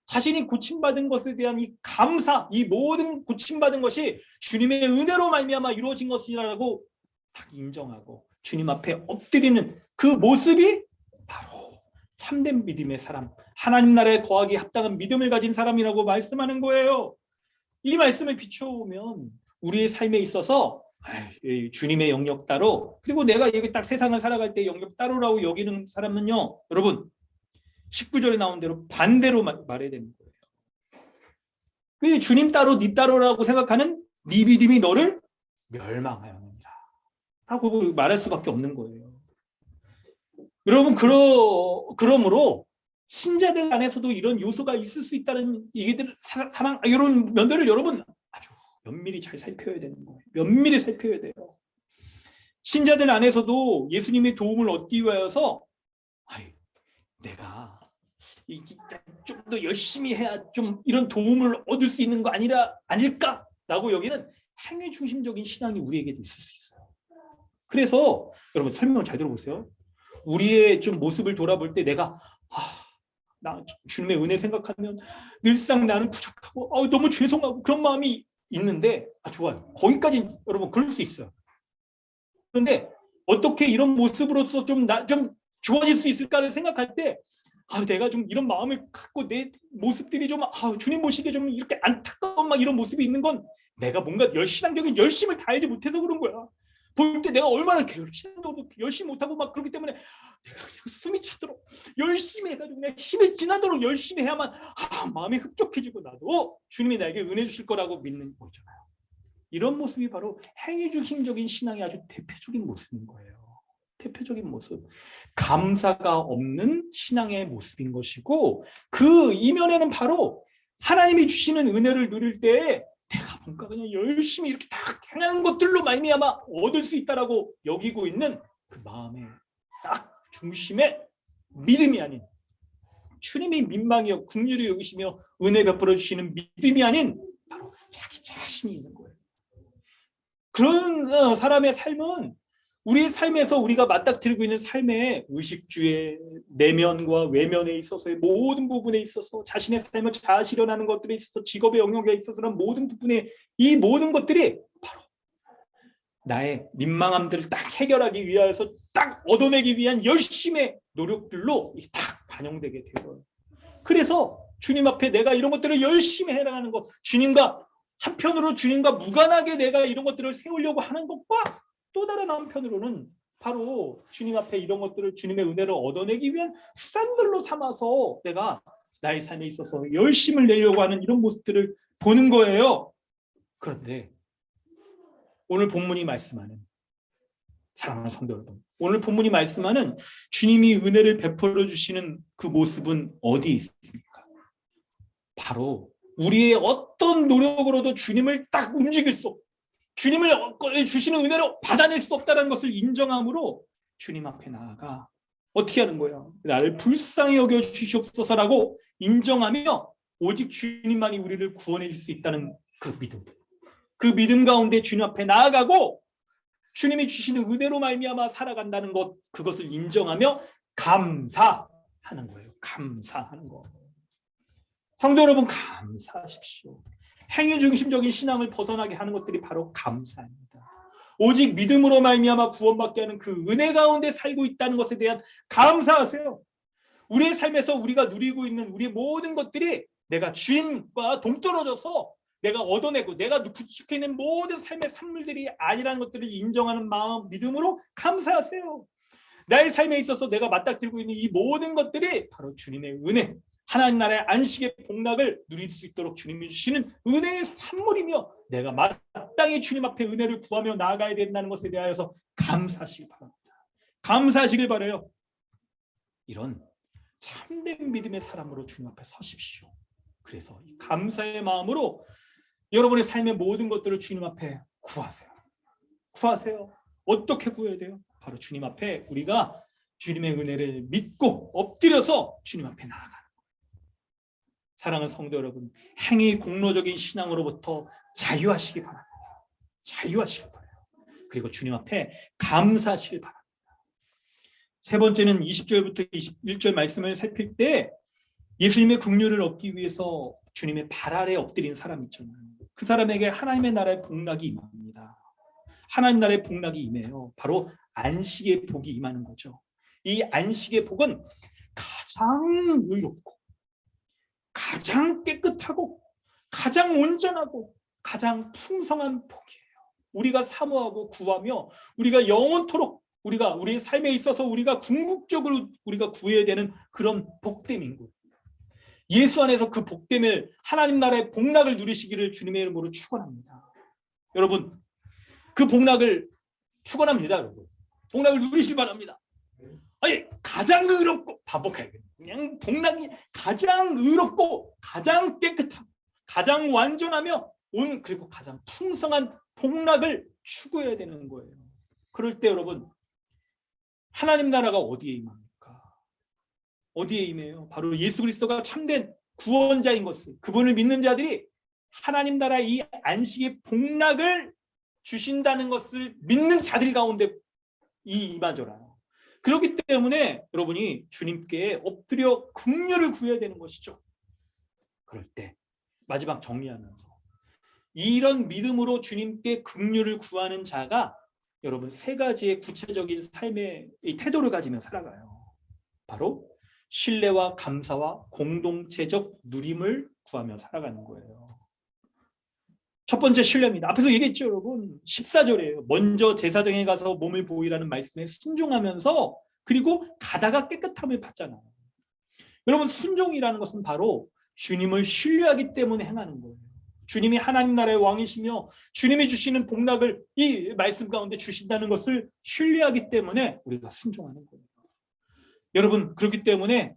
자신이 고침받은 것에 대한 이 감사, 이 모든 고침받은 것이 주님의 은혜로 말미암아 이루어진 것이라고 딱 인정하고 주님 앞에 엎드리는 그 모습이 바로 참된 믿음의 사람, 하나님 나라에 거하기 합당한 믿음을 가진 사람이라고 말씀하는 거예요. 이 말씀을 비춰보면 우리의 삶에 있어서 이 주님의 영역 따로, 그리고 내가 여기 딱 세상을 살아갈 때 영역 따로라고 여기는 사람은요, 여러분 19절에 나온 대로 반대로 말해야 되는 거예요. 그 주님 따로 네 따로라고 생각하는 네 믿음이 너를 멸망하였느니라 하고 말할 수밖에 없는 거예요. 여러분, 그러므로 신자들 안에서도 이런 요소가 있을 수 있다는 얘기들, 사랑, 이런 면들을 여러분 아주 면밀히 잘 살펴야 되는 거예요. 면밀히 살펴야 돼요. 신자들 안에서도 예수님의 도움을 얻기 위하여서 내가 좀 더 열심히 해야 좀 이런 도움을 얻을 수 있는 거 아닐까라고 여기는 행위 중심적인 신앙이 우리에게도 있을 수 있어요. 그래서 여러분 설명을 잘 들어보세요. 우리의 좀 모습을 돌아볼 때 내가 나 주님의 은혜 생각하면 늘상 나는 부족하고 너무 죄송하고 그런 마음이 있는데 좋아요. 거기까지 여러분 그럴 수 있어요. 그런데 어떻게 이런 모습으로서 좀 좋아질 수 있을까를 생각할 때 내가 좀 이런 마음을 갖고 내 모습들이 좀 주님 보시기에 좀 이렇게 안타까운 막 이런 모습이 있는 건 내가 뭔가 신앙적인 열심을 다하지 못해서 그런 거야. 볼 때 내가 얼마나 신앙적으로 열심히 못하고 막 그렇기 때문에 내가 그냥 숨이 차도록 열심히 해가지고 그냥 힘이 지나도록 열심히 해야만 마음이 흡족해지고 나도 주님이 나에게 은혜 주실 거라고 믿는 거잖아요. 이런 모습이 바로 행위 중심적인 신앙의 아주 대표적인 모습인 거예요. 대표적인 모습, 감사가 없는 신앙의 모습인 것이고, 그 이면에는 바로 하나님이 주시는 은혜를 누릴 때 내가 뭔가 그냥 열심히 이렇게 딱 행하는 것들로 말미암아 얻을 수 있다라고 여기고 있는 그 마음의 딱 중심에 믿음이 아닌, 주님이 민망이요 긍휼히 여기시며 은혜 베풀어 주시는 믿음이 아닌 바로 자기 자신이 있는 거예요. 그런 사람의 삶은 우리의 삶에서 우리가 맞닥뜨리고 있는 삶의 의식주의 내면과 외면에 있어서의 모든 부분에 있어서, 자신의 삶을 잘 실현하는 것들에 있어서, 직업의 영역에 있어서는 모든 부분에 이 모든 것들이 바로 나의 민망함들을 딱 해결하기 위하여서 딱 얻어내기 위한 열심의 노력들로 딱 반영되게 되어요. 그래서 주님 앞에 내가 이런 것들을 열심히 해나가는 것, 한편으로 주님과 무관하게 내가 이런 것들을 세우려고 하는 것과 또 다른 한편으로는 바로 주님 앞에 이런 것들을, 주님의 은혜를 얻어내기 위한 수단들로 삼아서 내가 나의 삶에 있어서 열심을 내려고 하는 이런 모습들을 보는 거예요. 그런데 오늘 본문이 말씀하는, 사랑하는 성도 여러분, 오늘 본문이 말씀하는 주님이 은혜를 베풀어 주시는 그 모습은 어디에 있습니까? 바로 우리의 어떤 노력으로도 주님을 딱 움직일 수 없고, 주님을 주시는 은혜로 받아낼 수 없다는 것을 인정함으로 주님 앞에 나아가 어떻게 하는 거예요? 나를 불쌍히 여겨 주시옵소서라고 인정하며 오직 주님만이 우리를 구원해 줄 수 있다는 그 믿음 가운데 주님 앞에 나아가고 주님이 주시는 은혜로 말미암아 살아간다는 것, 그것을 인정하며 감사하는 거예요. 감사하는 거. 성도 여러분, 감사하십시오. 행위 중심적인 신앙을 벗어나게 하는 것들이 바로 감사입니다. 오직 믿음으로 말미암아 구원받게 하는 그 은혜 가운데 살고 있다는 것에 대한 감사하세요. 우리의 삶에서 우리가 누리고 있는 우리의 모든 것들이 내가 주님과 동떨어져서 내가 얻어내고 내가 부축해 있는 모든 삶의 산물들이 아니라는 것들을 인정하는 마음, 믿음으로 감사하세요. 나의 삶에 있어서 내가 맞닥뜨리고 있는 이 모든 것들이 바로 주님의 은혜, 하나님 나라의 안식의 복락을 누릴 수 있도록 주님이 주시는 은혜의 산물이며, 내가 마땅히 주님 앞에 은혜를 구하며 나아가야 된다는 것에 대하여서 감사하시길 바랍니다. 감사하시길 바라요. 이런 참된 믿음의 사람으로 주님 앞에 서십시오. 그래서 이 감사의 마음으로 여러분의 삶의 모든 것들을 주님 앞에 구하세요. 구하세요. 어떻게 구해야 돼요? 바로 주님 앞에 우리가 주님의 은혜를 믿고 엎드려서 주님 앞에 나아가는 거예요. 사랑하는 성도 여러분, 행위 공로적인 신앙으로부터 자유하시기 바랍니다. 자유하시기 바라요. 그리고 주님 앞에 감사하시길 바랍니다. 세 번째는 20절부터 21절 말씀을 살필 때 예수님의 긍휼을 얻기 위해서 주님의 발 아래 엎드린 사람 있잖아요. 그 사람에게 하나님의 나라의 복락이 임합니다. 하나님 나라의 복락이 임해요. 바로 안식의 복이 임하는 거죠. 이 안식의 복은 가장 의롭고 가장 깨끗하고 가장 온전하고 가장 풍성한 복이에요. 우리가 사모하고 구하며 우리가 영원토록 우리가 우리의 삶에 있어서 우리가 궁극적으로 우리가 구해야 되는 그런 복됨인 거예요. 예수 안에서 그 복됨을 하나님 나라의 복락을 누리시기를 주님의 이름으로 축원합니다. 여러분 그 복락을 축원합니다. 여러분 복락을 누리시길 바랍니다. 아니 가장 의롭고 반복해야겠네. 그냥 복락이 가장 의롭고 가장 깨끗하고 가장 완전하며 그리고 가장 풍성한 복락을 추구해야 되는 거예요. 그럴 때 여러분 하나님 나라가 어디에 임합니까? 어디에 임해요? 바로 예수 그리스도가 참된 구원자인 것을 그분을 믿는 자들이 하나님 나라 이 안식의 복락을 주신다는 것을 믿는 자들 가운데 임하더라. 그렇기 때문에 여러분이 주님께 엎드려 긍휼을 구해야 되는 것이죠. 그럴 때 마지막 정리하면서 이런 믿음으로 주님께 긍휼을 구하는 자가 여러분 세 가지의 구체적인 삶의 태도를 가지며 살아가요. 바로 신뢰와 감사와 공동체적 누림을 구하며 살아가는 거예요. 첫 번째 신뢰입니다. 앞에서 얘기했죠, 여러분. 14절이에요. 먼저 제사장에 가서 몸을 보이라는 말씀에 순종하면서 그리고 가다가 깨끗함을 받잖아요. 여러분 순종이라는 것은 바로 주님을 신뢰하기 때문에 행하는 거예요. 주님이 하나님 나라의 왕이시며 주님이 주시는 복락을 이 말씀 가운데 주신다는 것을 신뢰하기 때문에 우리가 순종하는 거예요. 여러분 그렇기 때문에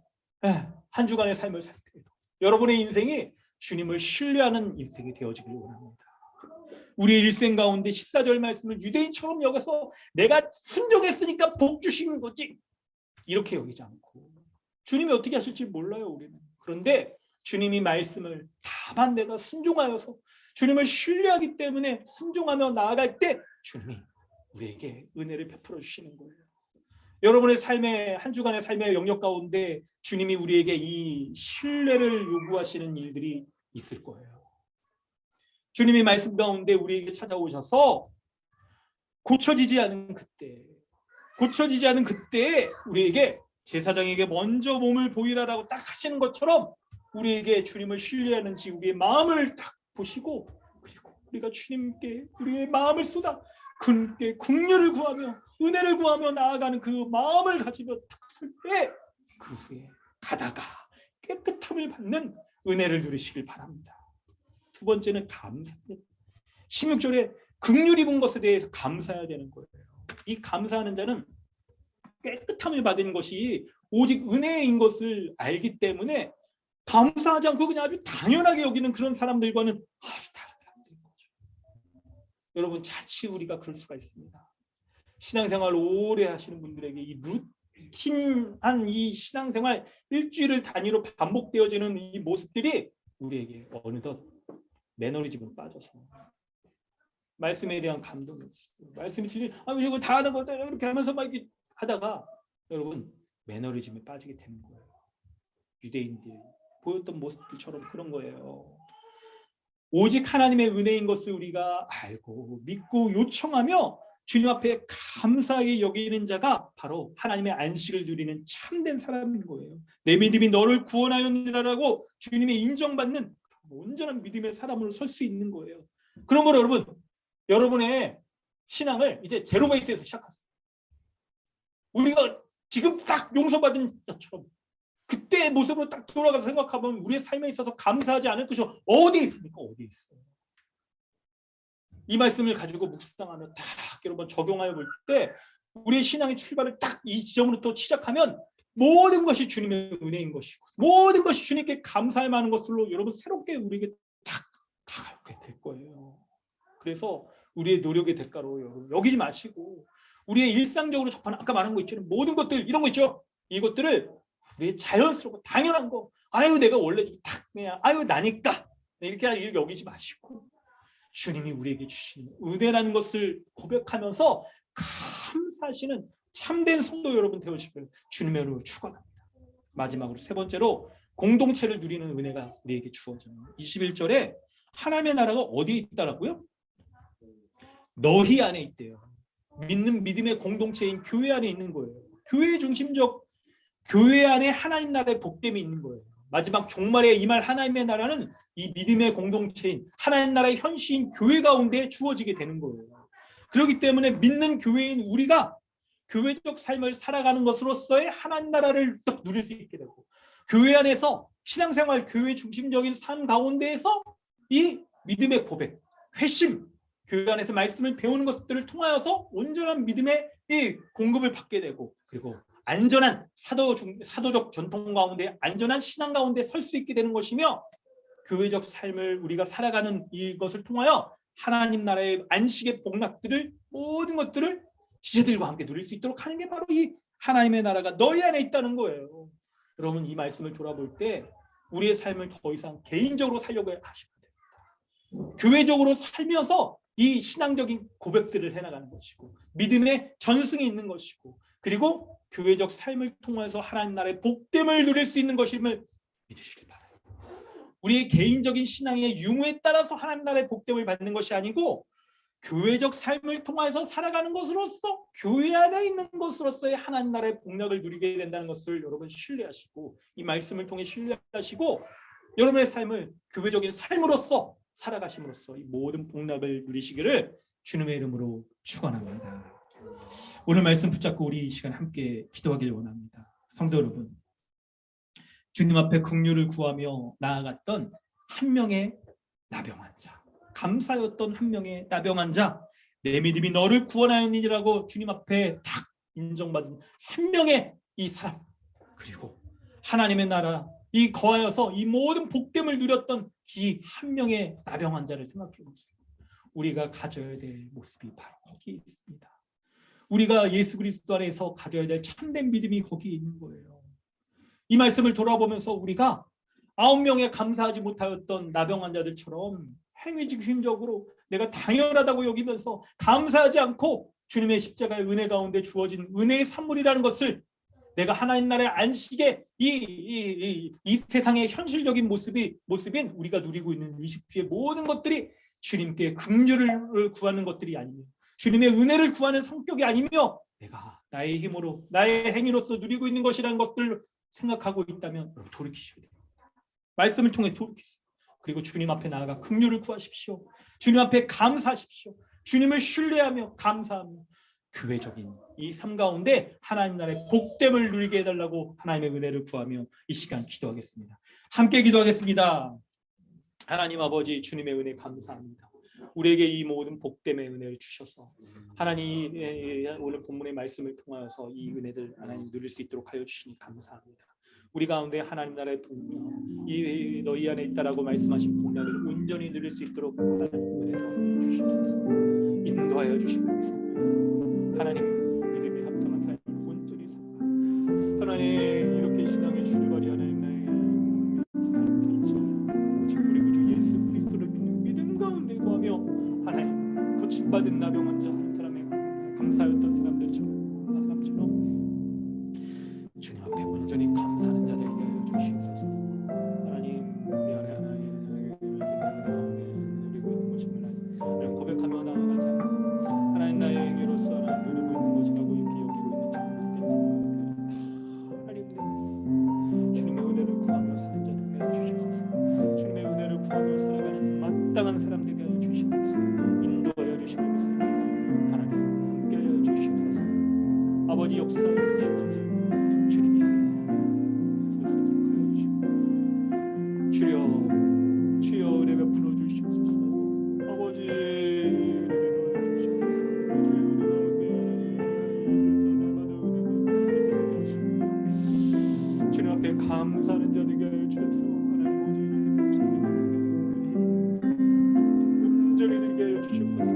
한 주간의 삶을 살 때에도 여러분의 인생이 주님을 신뢰하는 인생이 되어지길 원합니다. 우리의 일생 가운데 14절 말씀을 유대인처럼 여겨서 내가 순종했으니까 복 주시는 거지 이렇게 여기지 않고 주님이 어떻게 하실지 몰라요. 우리는. 그런데 주님이 말씀을 다만 내가 순종하여서 주님을 신뢰하기 때문에 순종하며 나아갈 때 주님이 우리에게 은혜를 베풀어 주시는 거예요. 여러분의 삶의 한 주간의 삶의 영역 가운데 주님이 우리에게 이 신뢰를 요구하시는 일들이 있을 거예요. 주님이 말씀 가운데 우리에게 찾아오셔서 고쳐지지 않은 그때에 우리에게 제사장에게 먼저 몸을 보이라라고 딱 하시는 것처럼 우리에게 주님을 신뢰하는지 우리의 마음을 딱 보시고 그리고 우리가 주님께 우리의 마음을 쏟아 그분께 긍휼을 구하며 은혜를 구하며 나아가는 그 마음을 가지며 딱 설 때 그 후에 가다가 깨끗함을 받는 은혜를 누리시길 바랍니다. 두 번째는 감사입니다. 16절에 긍휼 입은 것에 대해서 감사해야 되는 거예요. 이 감사하는 자는 깨끗함을 받은 것이 오직 은혜인 것을 알기 때문에 감사하지 않고 그냥 아주 당연하게 여기는 그런 사람들과는 아주 다른 사람들인 거죠. 여러분 자칫 우리가 그럴 수가 있습니다. 신앙생활 오래 하시는 분들에게 이 루틴한 이 신앙생활 일주일을 단위로 반복되어지는 이 모습들이 우리에게 어느덧 매너리즘으로 빠져서 말씀에 대한 감동이 없어요. 말씀이 틀린 이거 다 하는 거다 이렇게 하면서 막 이렇게 하다가 여러분 매너리즘에 빠지게 되는 거예요. 유대인들이 보였던 모습들처럼 그런 거예요. 오직 하나님의 은혜인 것을 우리가 알고 믿고 요청하며 주님 앞에 감사하게 여기는 자가 바로 하나님의 안식을 누리는 참된 사람인 거예요. 내 믿음이 너를 구원하였느라라고 주님의 인정받는 온전한 믿음의 사람으로 설 수 있는 거예요. 그러므로 여러분, 여러분의 신앙을 이제 제로 베이스에서 시작하세요. 우리가 지금 딱 용서받은 자처럼 그때의 모습으로 딱 돌아가서 생각하면 우리의 삶에 있어서 감사하지 않을 것이 어디에 있습니까? 어디에 있어요? 이 말씀을 가지고 묵상하며 딱 여러분 적용하여 볼 때 우리의 신앙의 출발을 딱 이 지점으로 또 시작하면 모든 것이 주님의 은혜인 것이고 모든 것이 주님께 감사할 만한 것으로 여러분 새롭게 우리에게 딱 다가오게 될 거예요. 그래서 우리의 노력의 대가로 여러분 여기지 마시고 우리의 일상적으로 접하는 아까 말한 거 있죠. 모든 것들 이런 거 있죠. 이것들을 우리의 자연스럽고 당연한 거 내가 원래 딱 그냥 나니까 이렇게 여기지 마시고 주님이 우리에게 주신 은혜라는 것을 고백하면서 감사하시는 참된 성도 여러분 되어주시길 주님의 이름으로 축원합니다. 마지막으로 세 번째로 공동체를 누리는 은혜가 우리에게 주어져요. 21절에 하나님의 나라가 어디에 있다라고요? 너희 안에 있대요. 믿는 믿음의 공동체인 교회 안에 있는 거예요. 교회 중심적 교회 안에 하나님 나라의 복됨이 있는 거예요. 마지막 종말에 임할 하나님의 나라는 이 믿음의 공동체인 하나님 나라의 현시인 교회 가운데 주어지게 되는 거예요. 그렇기 때문에 믿는 교회인 우리가 교회적 삶을 살아가는 것으로서의 하나님 나라를 딱 누릴 수 있게 되고, 교회 안에서 신앙생활, 교회 중심적인 삶 가운데에서 이 믿음의 고백, 회심, 교회 안에서 말씀을 배우는 것들을 통하여서 온전한 믿음의 이 공급을 받게 되고, 그리고 안전한 사도적 전통 가운데 안전한 신앙 가운데 설 수 있게 되는 것이며, 교회적 삶을 우리가 살아가는 이것을 통하여 하나님 나라의 안식의 복락들을, 모든 것들을 지체들과 함께 누릴 수 있도록 하는 게 바로 이 하나님의 나라가 너희 안에 있다는 거예요. 여러분, 이 말씀을 돌아볼 때 우리의 삶을 더 이상 개인적으로 살려고 하시면 돼요. 교회적으로 살면서 이 신앙적인 고백들을 해나가는 것이고, 믿음의 전승이 있는 것이고, 그리고 교회적 삶을 통해서 하나님 나라의 복됨을 누릴 수 있는 것임을 믿으시길 바랍니다. 우리의 개인적인 신앙의 유무에 따라서 하나님 나라의 복됨을 받는 것이 아니고, 교회적 삶을 통해서 살아가는 것으로서, 교회 안에 있는 것으로서의 하나님 나라의 복락을 누리게 된다는 것을 여러분 신뢰하시고, 이 말씀을 통해 신뢰하시고, 여러분의 삶을 교회적인 삶으로서 살아가심으로써 이 모든 복락을 누리시기를 주님의 이름으로 축원합니다. 오늘 말씀 붙잡고 우리 이 시간 함께 기도하길 원합니다. 성도 여러분, 주님 앞에 긍휼을 구하며 나아갔던 한 명의 나병 환자, 감사였던 한 명의 나병 환자, 내 믿음이 너를 구원하였느니라고 주님 앞에 딱 인정받은 한 명의 이 사람, 그리고 하나님의 나라 이 거하여서 이 모든 복됨을 누렸던 이 한 명의 나병 환자를 생각해 보세요. 우리가 가져야 될 모습이 바로 거기에 있습니다. 우리가 예수 그리스도 안에서 가져야 될 참된 믿음이 거기에 있는 거예요. 이 말씀을 돌아보면서 우리가 9명의 감사하지 못하였던 나병 환자들처럼 행위직심적으로 내가 당연하다고 여기면서 감사하지 않고 주님의 십자가의 은혜 가운데 주어진 은혜의 산물이라는 것을, 내가 하나님 나라의 안식의 이 세상의 현실적인 모습인 우리가 누리고 있는 의식주의 모든 것들이 주님께 긍휼을 구하는 것들이 아니며, 주님의 은혜를 구하는 성격이 아니며, 내가 나의 힘으로 나의 행위로서 누리고 있는 것이라는 것들을 생각하고 있다면 돌이키셔야 됩니다. 말씀을 통해 돌이키세요. 그리고 주님 앞에 나아가 긍휼을 구하십시오. 주님 앞에 감사하십시오. 주님을 신뢰하며 감사하며 교회적인 이 삶 가운데 하나님 나라의 복됨을 누리게 해달라고 하나님의 은혜를 구하며 이 시간 기도하겠습니다. 함께 기도하겠습니다. 하나님 아버지, 주님의 은혜 감사합니다. 우리에게 이 모든 복됨의 은혜를 주셔서 하나님 오늘 본문의 말씀을 통하여서 이 은혜들 하나님 누릴 수 있도록 하여 주시니 감사합니다. 우리 가운데 하나님 나라의 복락, 이 너희 안에 있다라고 말씀하신 복락을 온전히 누릴 수 있도록 하나님 은혜를 주시옵소서. 인도하여 주시옵소서. 하나님 믿음이 합당한 삶을 온전히 살아 하나님 이렇게 신앙의 출발이 하나님 나의 오직 우리 구주 예수 그리스도를 믿는 믿음 가운데 거하며 하나님 고침받은 나병 환자 한 사람의 감사였던 사람들처럼 주님 앞에 온전히 감사하는 자들에게 하여 주시옵소서. 하나님 우리 안에 하나님 누리고 있는 것입니다. 고백하며 나아가자. 하나님 나의 행위로서 하나님 누리고 있는 것이라고 이렇게 여기고 있는 잘못된 생각들 하나님 주님의 은혜를 구하며 사는 자들에게 하여 주시옵소서. 주님의 은혜를 구하며 살아가는 마땅한 사람들에게 하여 주시옵소서. 인도하여 주시며 믿습니다. 하나님 함께 하여 주시옵소서. 아버지 역사하여 주시옵소서. 주여 은혜 베풀어 주시옵소서. 아버지 은혜 주시옵소서. 주님 앞에 감사하는 자들에게 하여 주셔서 하나님 온전히 되게 하여 주시옵소서.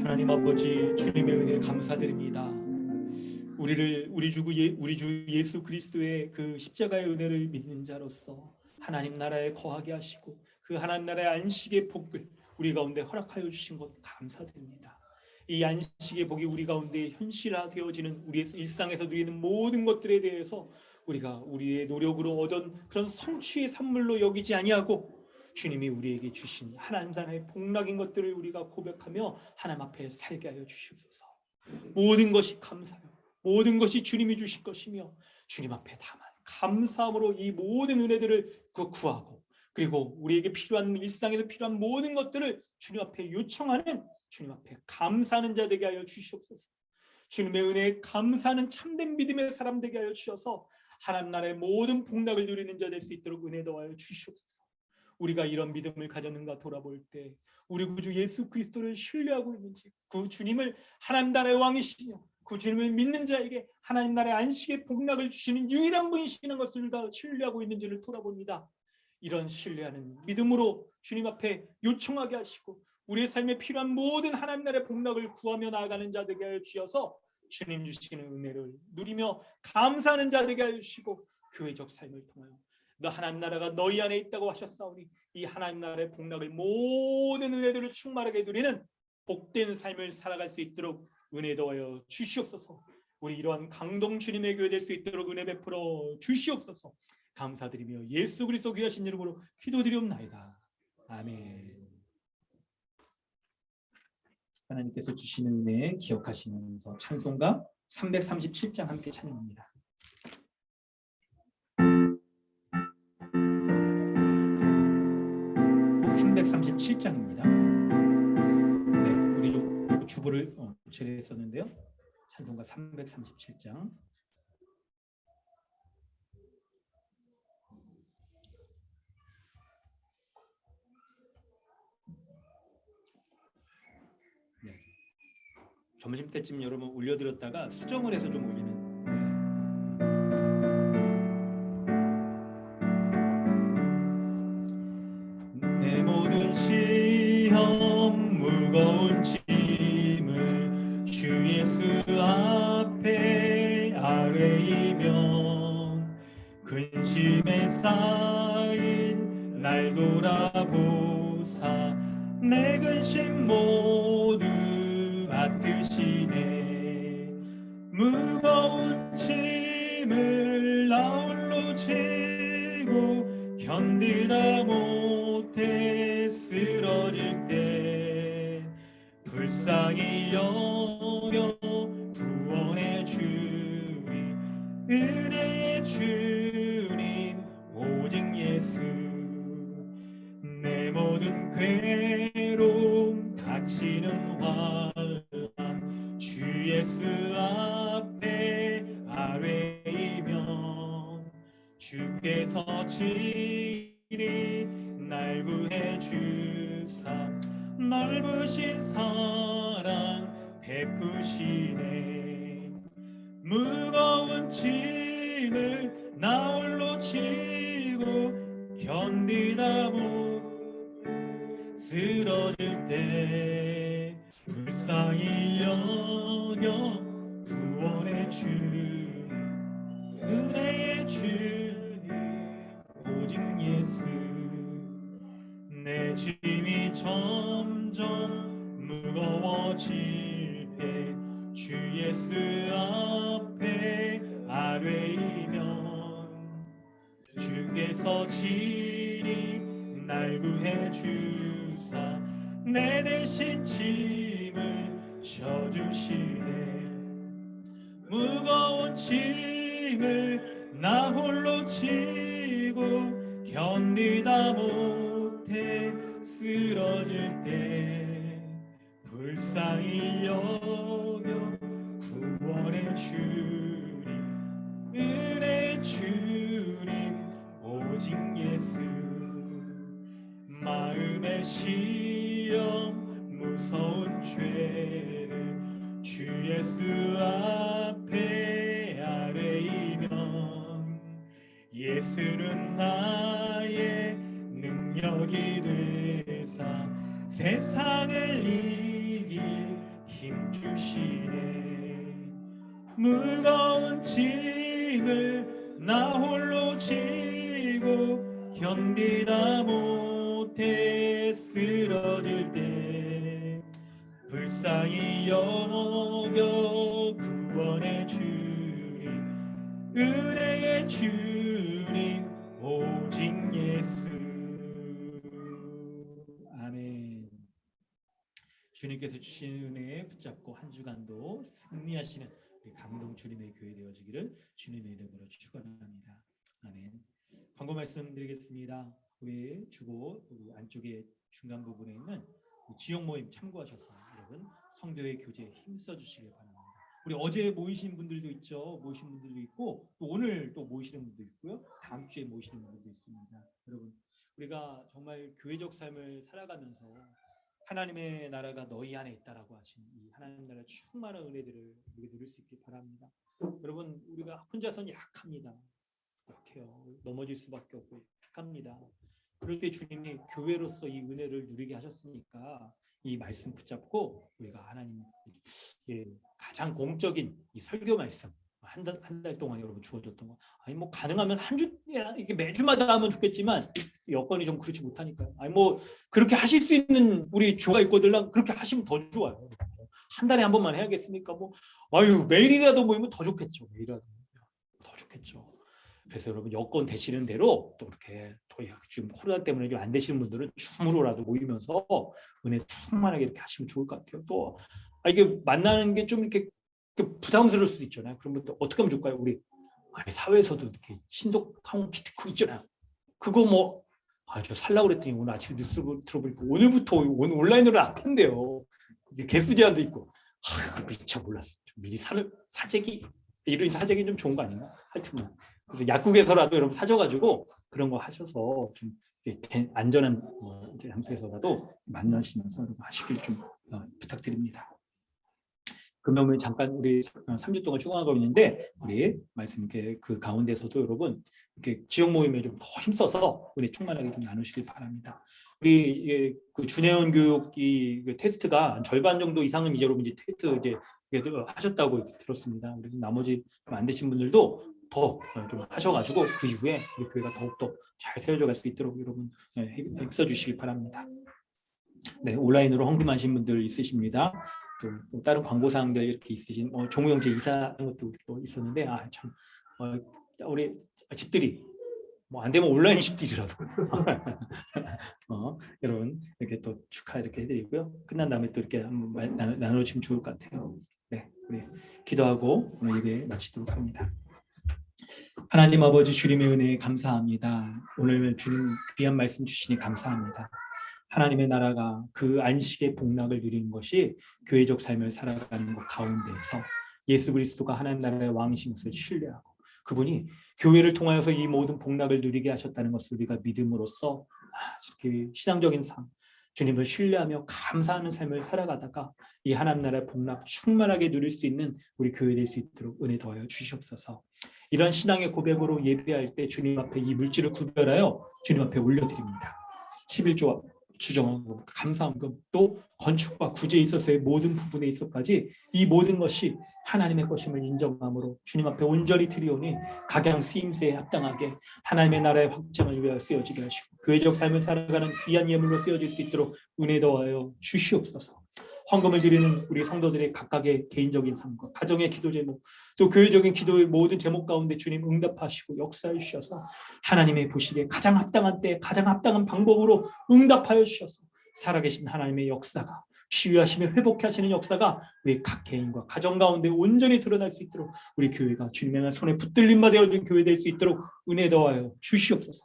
하나님 아버지, 주님의 은혜 감사드립니다. 우리 주 예수 그리스도의 그 십자가의 은혜를 믿는 자로서 하나님 나라에 거하게 하시고 그 하나님 나라의 안식의 복을 우리 가운데 허락하여 주신 것 감사드립니다. 이 안식의 복이 우리 가운데 현실화되어지는 우리의 일상에서 누리는 모든 것들에 대해서 우리가 우리의 노력으로 얻은 그런 성취의 산물로 여기지 아니하고 주님이 우리에게 주신 하나님 나라의 복락인 것들을 우리가 고백하며 하나님 앞에 살게 하여 주시옵소서. 모든 것이 감사요, 모든 것이 주님이 주실 것이며 주님 앞에 다만 감사함으로 이 모든 은혜들을 구하고, 그리고 우리에게 필요한 일상에서 필요한 모든 것들을 주님 앞에 요청하는, 주님 앞에 감사하는 자 되게 하여 주시옵소서. 주님의 은혜에 감사하는 참된 믿음의 사람 되게 하여 주셔서 하나님 나라의 모든 복락을 누리는 자 될 수 있도록 은혜 더하여 주시옵소서. 우리가 이런 믿음을 가졌는가 돌아볼 때 우리 구주 예수 그리스도를 신뢰하고 있는지, 그 주님을 하나님 나라의 왕이시며 그 주님을 믿는 자에게 하나님 나라의 안식의 복락을 주시는 유일한 분이시는 것을 다 신뢰하고 있는지를 돌아봅니다. 이런 신뢰하는 믿음으로 주님 앞에 요청하게 하시고 우리의 삶에 필요한 모든 하나님 나라의 복락을 구하며 나아가는 자 되게 하여 주셔서 주님 주시는 은혜를 누리며 감사하는 자 되게 하여 주시고 교회적 삶을 통하여 너 하나님 나라가 너희 안에 있다고 하셨사오니 이 하나님 나라의 복락을 모든 은혜들을 충만하게 누리는 복된 삶을 살아갈 수 있도록 은혜 더하여 주시옵소서. 우리 이러한 강동 주님의 교회 될 수 있도록 은혜 베풀어 주시옵소서. 감사드리며 예수 그리스도 귀하신 이름으로 기도드리옵나이다. 아멘. 하나님께서 주시는 은혜 기억하시면서 찬송가 337장 함께 찬양합니다. 337장입니다. 네, 우리 주보를 제시했었는데요. 찬송가 337장. 네. 점심 때쯤 여러분 올려드렸다가 수정을 해서 좀 올리는. 내 모든 시험 무거운 짐을 주 예수 앞에 아뢰이며 근심에 쌓인 날 돌아보사 내 근심 모두 맡으시네. 무거운 짐을 나 홀로 지고 견디다 못해 쓰러질 때 불쌍히 여겨 구원의 주님, 은혜의 주님 오직 예수. 내 모든 괴로움 닥치는 환난 주 예수 앞에 아뢰이며 주께서 친히 날 구해 주사 넓으신 사랑 베푸시네. 무거운 짐을 나 홀로 지고 견디다 못 쓰러질 때 불쌍히 여겨 구원의 주님, 은혜의 주님 오직 예수. 내 짐이 점점 무거워질 때 주 예수 앞에 아뢰이면 주께서 친히 날 구해 주사 내 대신 짐을 져주시네. 무거운 짐을 나 홀로 지고 견디다 못해 쓰러질 때 불쌍히 여겨 구원의 주님, 은혜의 주님 오직 예수. 마음의 시험 무서운 죄를 주 예수 앞에 아뢰이면 예수는 나의 능력이 되사 세상을 이길 힘 주시네. 무거운 짐을 나 홀로 지고 견디다 못해 쓰러질 때 불쌍히 여겨 구원의 주님, 은혜의 주님 오직 예수. 주님께서 주신 은혜에 붙잡고 한 주간도 승리하시는 우리 감동 주님의 교회 되어지기를 주님의 이름으로 축원합니다. 아멘. 광고 말씀드리겠습니다. 우리 주고 우리 안쪽에 중간 부분에 있는 지역 모임 참고하셔서 여러분 성도의 교제에 힘써 주시길 바랍니다. 우리 어제 모이신 분들도 있죠. 모이신 분들도 있고 또 오늘 또 모이시는 분도 있고요. 다음 주에 모이시는 분들도 있습니다. 여러분 우리가 정말 교회적 삶을 살아가면서 하나님의 나라가 너희 안에 있다라고 하신 이 하나님 나라의 충만한 은혜들을 우리가 누릴 수 있길 바랍니다. 여러분 우리가 혼자서는 약합니다. 약해요. 넘어질 수밖에 없고 약합니다. 그럴 때 주님이 교회로서 이 은혜를 누리게 하셨으니까 이 말씀 붙잡고 우리가 하나님 가장 공적인 이 설교 말씀 한 달 동안 여러분 주어졌던 거 아니 뭐 가능하면 한 주 이게 매주마다 하면 좋겠지만 여건이 좀 그렇지 못하니까요. 아니 뭐 그렇게 하실 수 있는 우리 조가 있거든요. 그렇게 하시면 더 좋아요. 한 달에 한 번만 해야겠습니까? 뭐 아유 매일이라도 모이면 더 좋겠죠. 매일이라도 더 좋겠죠. 그래서 여러분 여건 되시는 대로 또 이렇게 또 지금 코로나 때문에 좀 안 되시는 분들은 줌으로라도 모이면서 은혜 충만하게 이렇게 하시면 좋을 것 같아요. 또 이게 만나는 게 좀 이렇게 부담스러울 수도 있잖아요. 그러면 또 어떻게 하면 좋을까요? 우리 사회에서도 이렇게 신속한 키트코 있잖아요. 그거 뭐 저 살라고 그랬더니 오늘 아침에 뉴스 들어보니까 오늘부터 오늘 온라인으로 안 한대요. 개수 제한도 있고 미처 몰랐어. 미리 사재기 이런 사재기 좀 좋은 거 아닌가? 하여튼 그래서 약국에서라도 여러분 사줘가지고 그런 거 하셔서 좀 안전한 장소에서라도 만나시면서 하시길 좀 부탁드립니다. 금요일 잠깐 우리 3주 동안 추강하고 있는데 우리 말씀 이렇게 그 가운데서도 여러분 이렇게 지역 모임에 좀 더 힘써서 우리 충만하게 좀 나누시길 바랍니다. 우리 그 준혜원 교육 이 테스트가 절반 정도 이상은 이제 여러분 이제 테스트 이제 하셨다고 들었습니다. 그래서 나머지 안 되신 분들도 더 좀 하셔가지고 그 이후에 우리 교회가 더욱더 잘 세워져 갈 수 있도록 여러분 힘써 주시길 바랍니다. 네, 온라인으로 헌금하신 분들 있으십니다. 또 다른 광고 사항들 이렇게 있으신 종우영제 이사한 것도 또 있었는데 참 우리 집들이 뭐 안 되면 온라인 집들이라도 여러분 이렇게 또 축하 이렇게 해드리고요. 끝난 다음에 또 이렇게 한번 나눠주시면 좋을 것 같아요. 네, 우리 기도하고 오늘 예배 마치도록 합니다. 하나님 아버지 주님의 은혜에 감사합니다. 오늘 주님 귀한 말씀 주시니 감사합니다. 하나님의 나라가 그 안식의 복락을 누리는 것이 교회적 삶을 살아가는 것 가운데에서 예수 그리스도가 하나님 나라의 왕이신 것을 신뢰하고 그분이 교회를 통하여서 이 모든 복락을 누리게 하셨다는 것을 우리가 믿음으로써 이렇게 신앙적인 삶, 주님을 신뢰하며 감사하는 삶을 살아가다가 이 하나님 나라의 복락 충만하게 누릴 수 있는 우리 교회 될 수 있도록 은혜 더하여 주시옵소서. 이런 신앙의 고백으로 예배할 때 주님 앞에 이 물질을 구별하여 주님 앞에 올려드립니다. 11조와 주정하고 감사함금 또 건축과 구제에 있어서의 모든 부분에 있어까지 이 모든 것이 하나님의 것임을 인정함으로 주님 앞에 온전히 드리오니 각양 쓰임새에 합당하게 하나님의 나라의 확장을 위하여 쓰여지게 하시고 교회적 삶을 살아가는 귀한 예물로 쓰여질 수 있도록 은혜 더하여 주시옵소서. 헌금을 드리는 우리 성도들의 각각의 개인적인 삶과 가정의 기도 제목 또 교회적인 기도의 모든 제목 가운데 주님 응답하시고 역사해 주셔서 하나님의 보시기에 가장 합당한 때 가장 합당한 방법으로 응답하여 주셔서 살아계신 하나님의 역사가 치유하시며 회복해 하시는 역사가 우리 각 개인과 가정 가운데 온전히 드러날 수 있도록 우리 교회가 주님의 손에 붙들림바 되어진 교회 될 수 있도록 은혜 더하여 주시옵소서.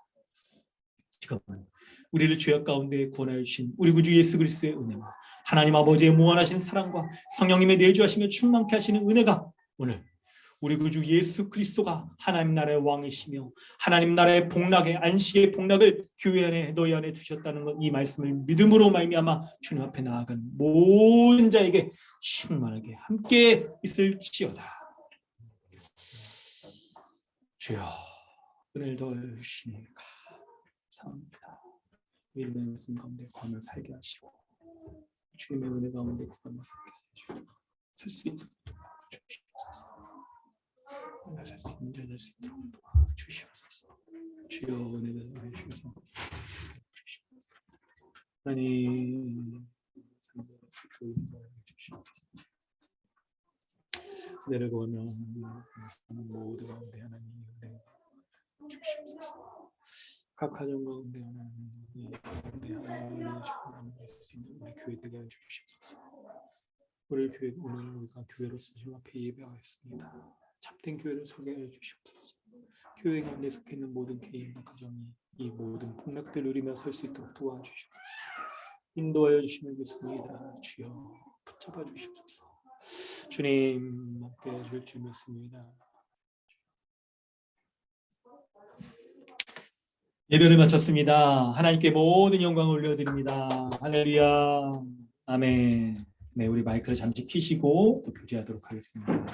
지금은 우리를 죄악 가운데 구원하여 주신 우리 구주 예수 그리스도의 은혜와 하나님 아버지의 무한하신 사랑과 성령님의 내주하시며 충만케 하시는 은혜가 오늘 우리 구주 예수 그리스도가 하나님 나라의 왕이시며 하나님 나라의 복락의 안식의 복락을 교회 안에 너희 안에 두셨다는 것 이 말씀을 믿음으로 말미암아 주님 앞에 나아가는 모든 자에게 충만하게 함께 있을지어다. 주여 은혜를 더해 주시니 감사합니다. 우리의 말씀 가운데 관을 살게 하시고 주님의 은혜 가운데 구원을 살게 하시고 설 수 있도록 도와주시옵소서. 설 수 있는 자 될 수 있도록 도와주시옵소서. 주여 은혜를 주셔서 주시옵소서. 하나님 은혜를 구하며 모두 가운데 하나님 은혜 주시옵소서. 각 가정 가운데 하나님의 축복을 수 있는 우리 교회 되게 해주시옵소서. 오늘 우리가 교회로 쓰신 앞에 예배하였습니다. 참된 교회를 소개해 주시옵소서. 교회 가운데 속해 있는 모든 개인과 가정이 이 모든 폭락들 누리며 설 수 있도록 도와주시옵소서. 인도하여 주시겠습니다. 주여 붙잡아 주시옵소서. 주님 함께 해줄 줄 믿습니다. 예배를 마쳤습니다. 하나님께 모든 영광을 올려드립니다. 할렐루야. 아멘. 네, 우리 마이크를 잠시 켜시고 또 교제하도록 하겠습니다.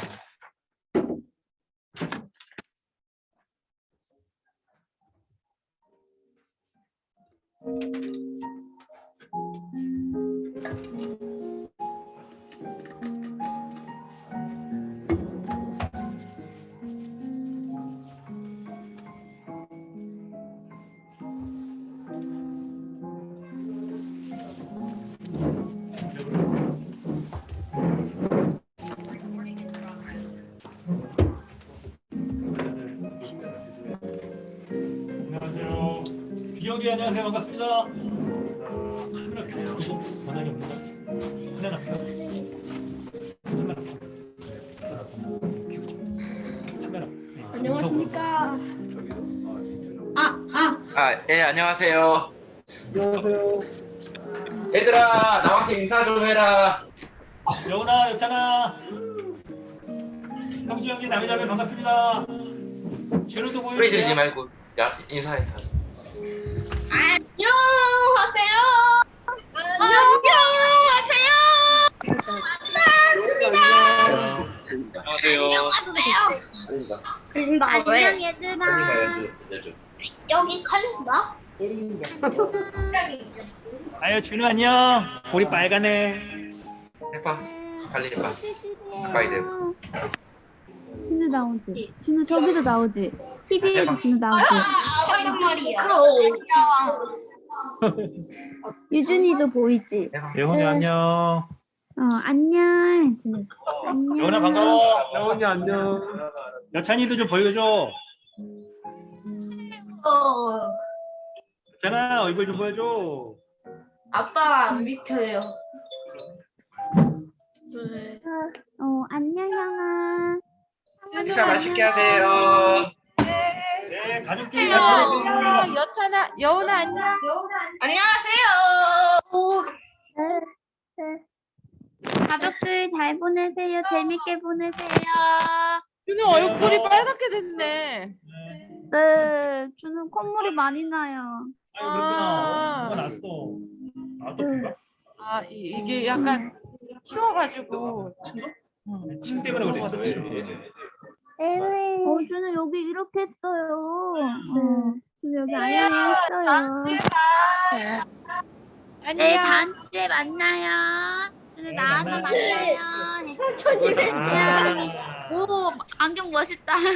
안녕하세요. 비영기 안녕하세요. 반갑습니다. 카메라 켜고 전화기 없는가? 카메라 켜. 카메라. 안녕하십니까. 예, 안녕하세요. 안녕하세요. 얘들아, 나한테 인사 좀 해라. 여운아, 여찬아. 형지 형님, 남의 자매 반갑습니다. 진우도 소리 지르지 보여주세요. 말고, 야, 인사해. 안녕하세요. 안녕하세요. 안녕 얘들아. 여기 칼린다? 아유, 진우 안녕. 볼이 빨가네. 해봐. 빨리 해봐. 가까이 대고. 진우 나오지? 진우 저기도 나오지? TV에도 진우 나오지? 하얀 말이야. 유준이도 보이지? 해봐. 예원이 안녕. 안녕. 진우. 안녕. 여운아 반가워. 예원이 안녕. 여찬이도 좀 보여줘. 여찬아 얼굴 좀 보여줘. 아빠 안 비켜요. 안녕 형아. 식사 맛있게 하세요. 네, 가족들이 안녕, 여찬아, 여운아 안녕. 안녕하세요. 가족들 잘 보내세요. 재밌게 보내세요. 준우 얼굴이 빨갛게 됐네. 네, 준우 콧물이 많이 나요. 아유 그렇구나. 뭐가 났어. 나도 그런가? 아, 이게 약간 추워가지고. 침 때문에 그랬어. 준우 여기 이렇게 했어요. 준우 여기 안에 다음 했어요. 주에 봐. 안녕. 네, 다음 주에 만나요. 준우 나와서 만나요. 아. 오, 안경 멋있다.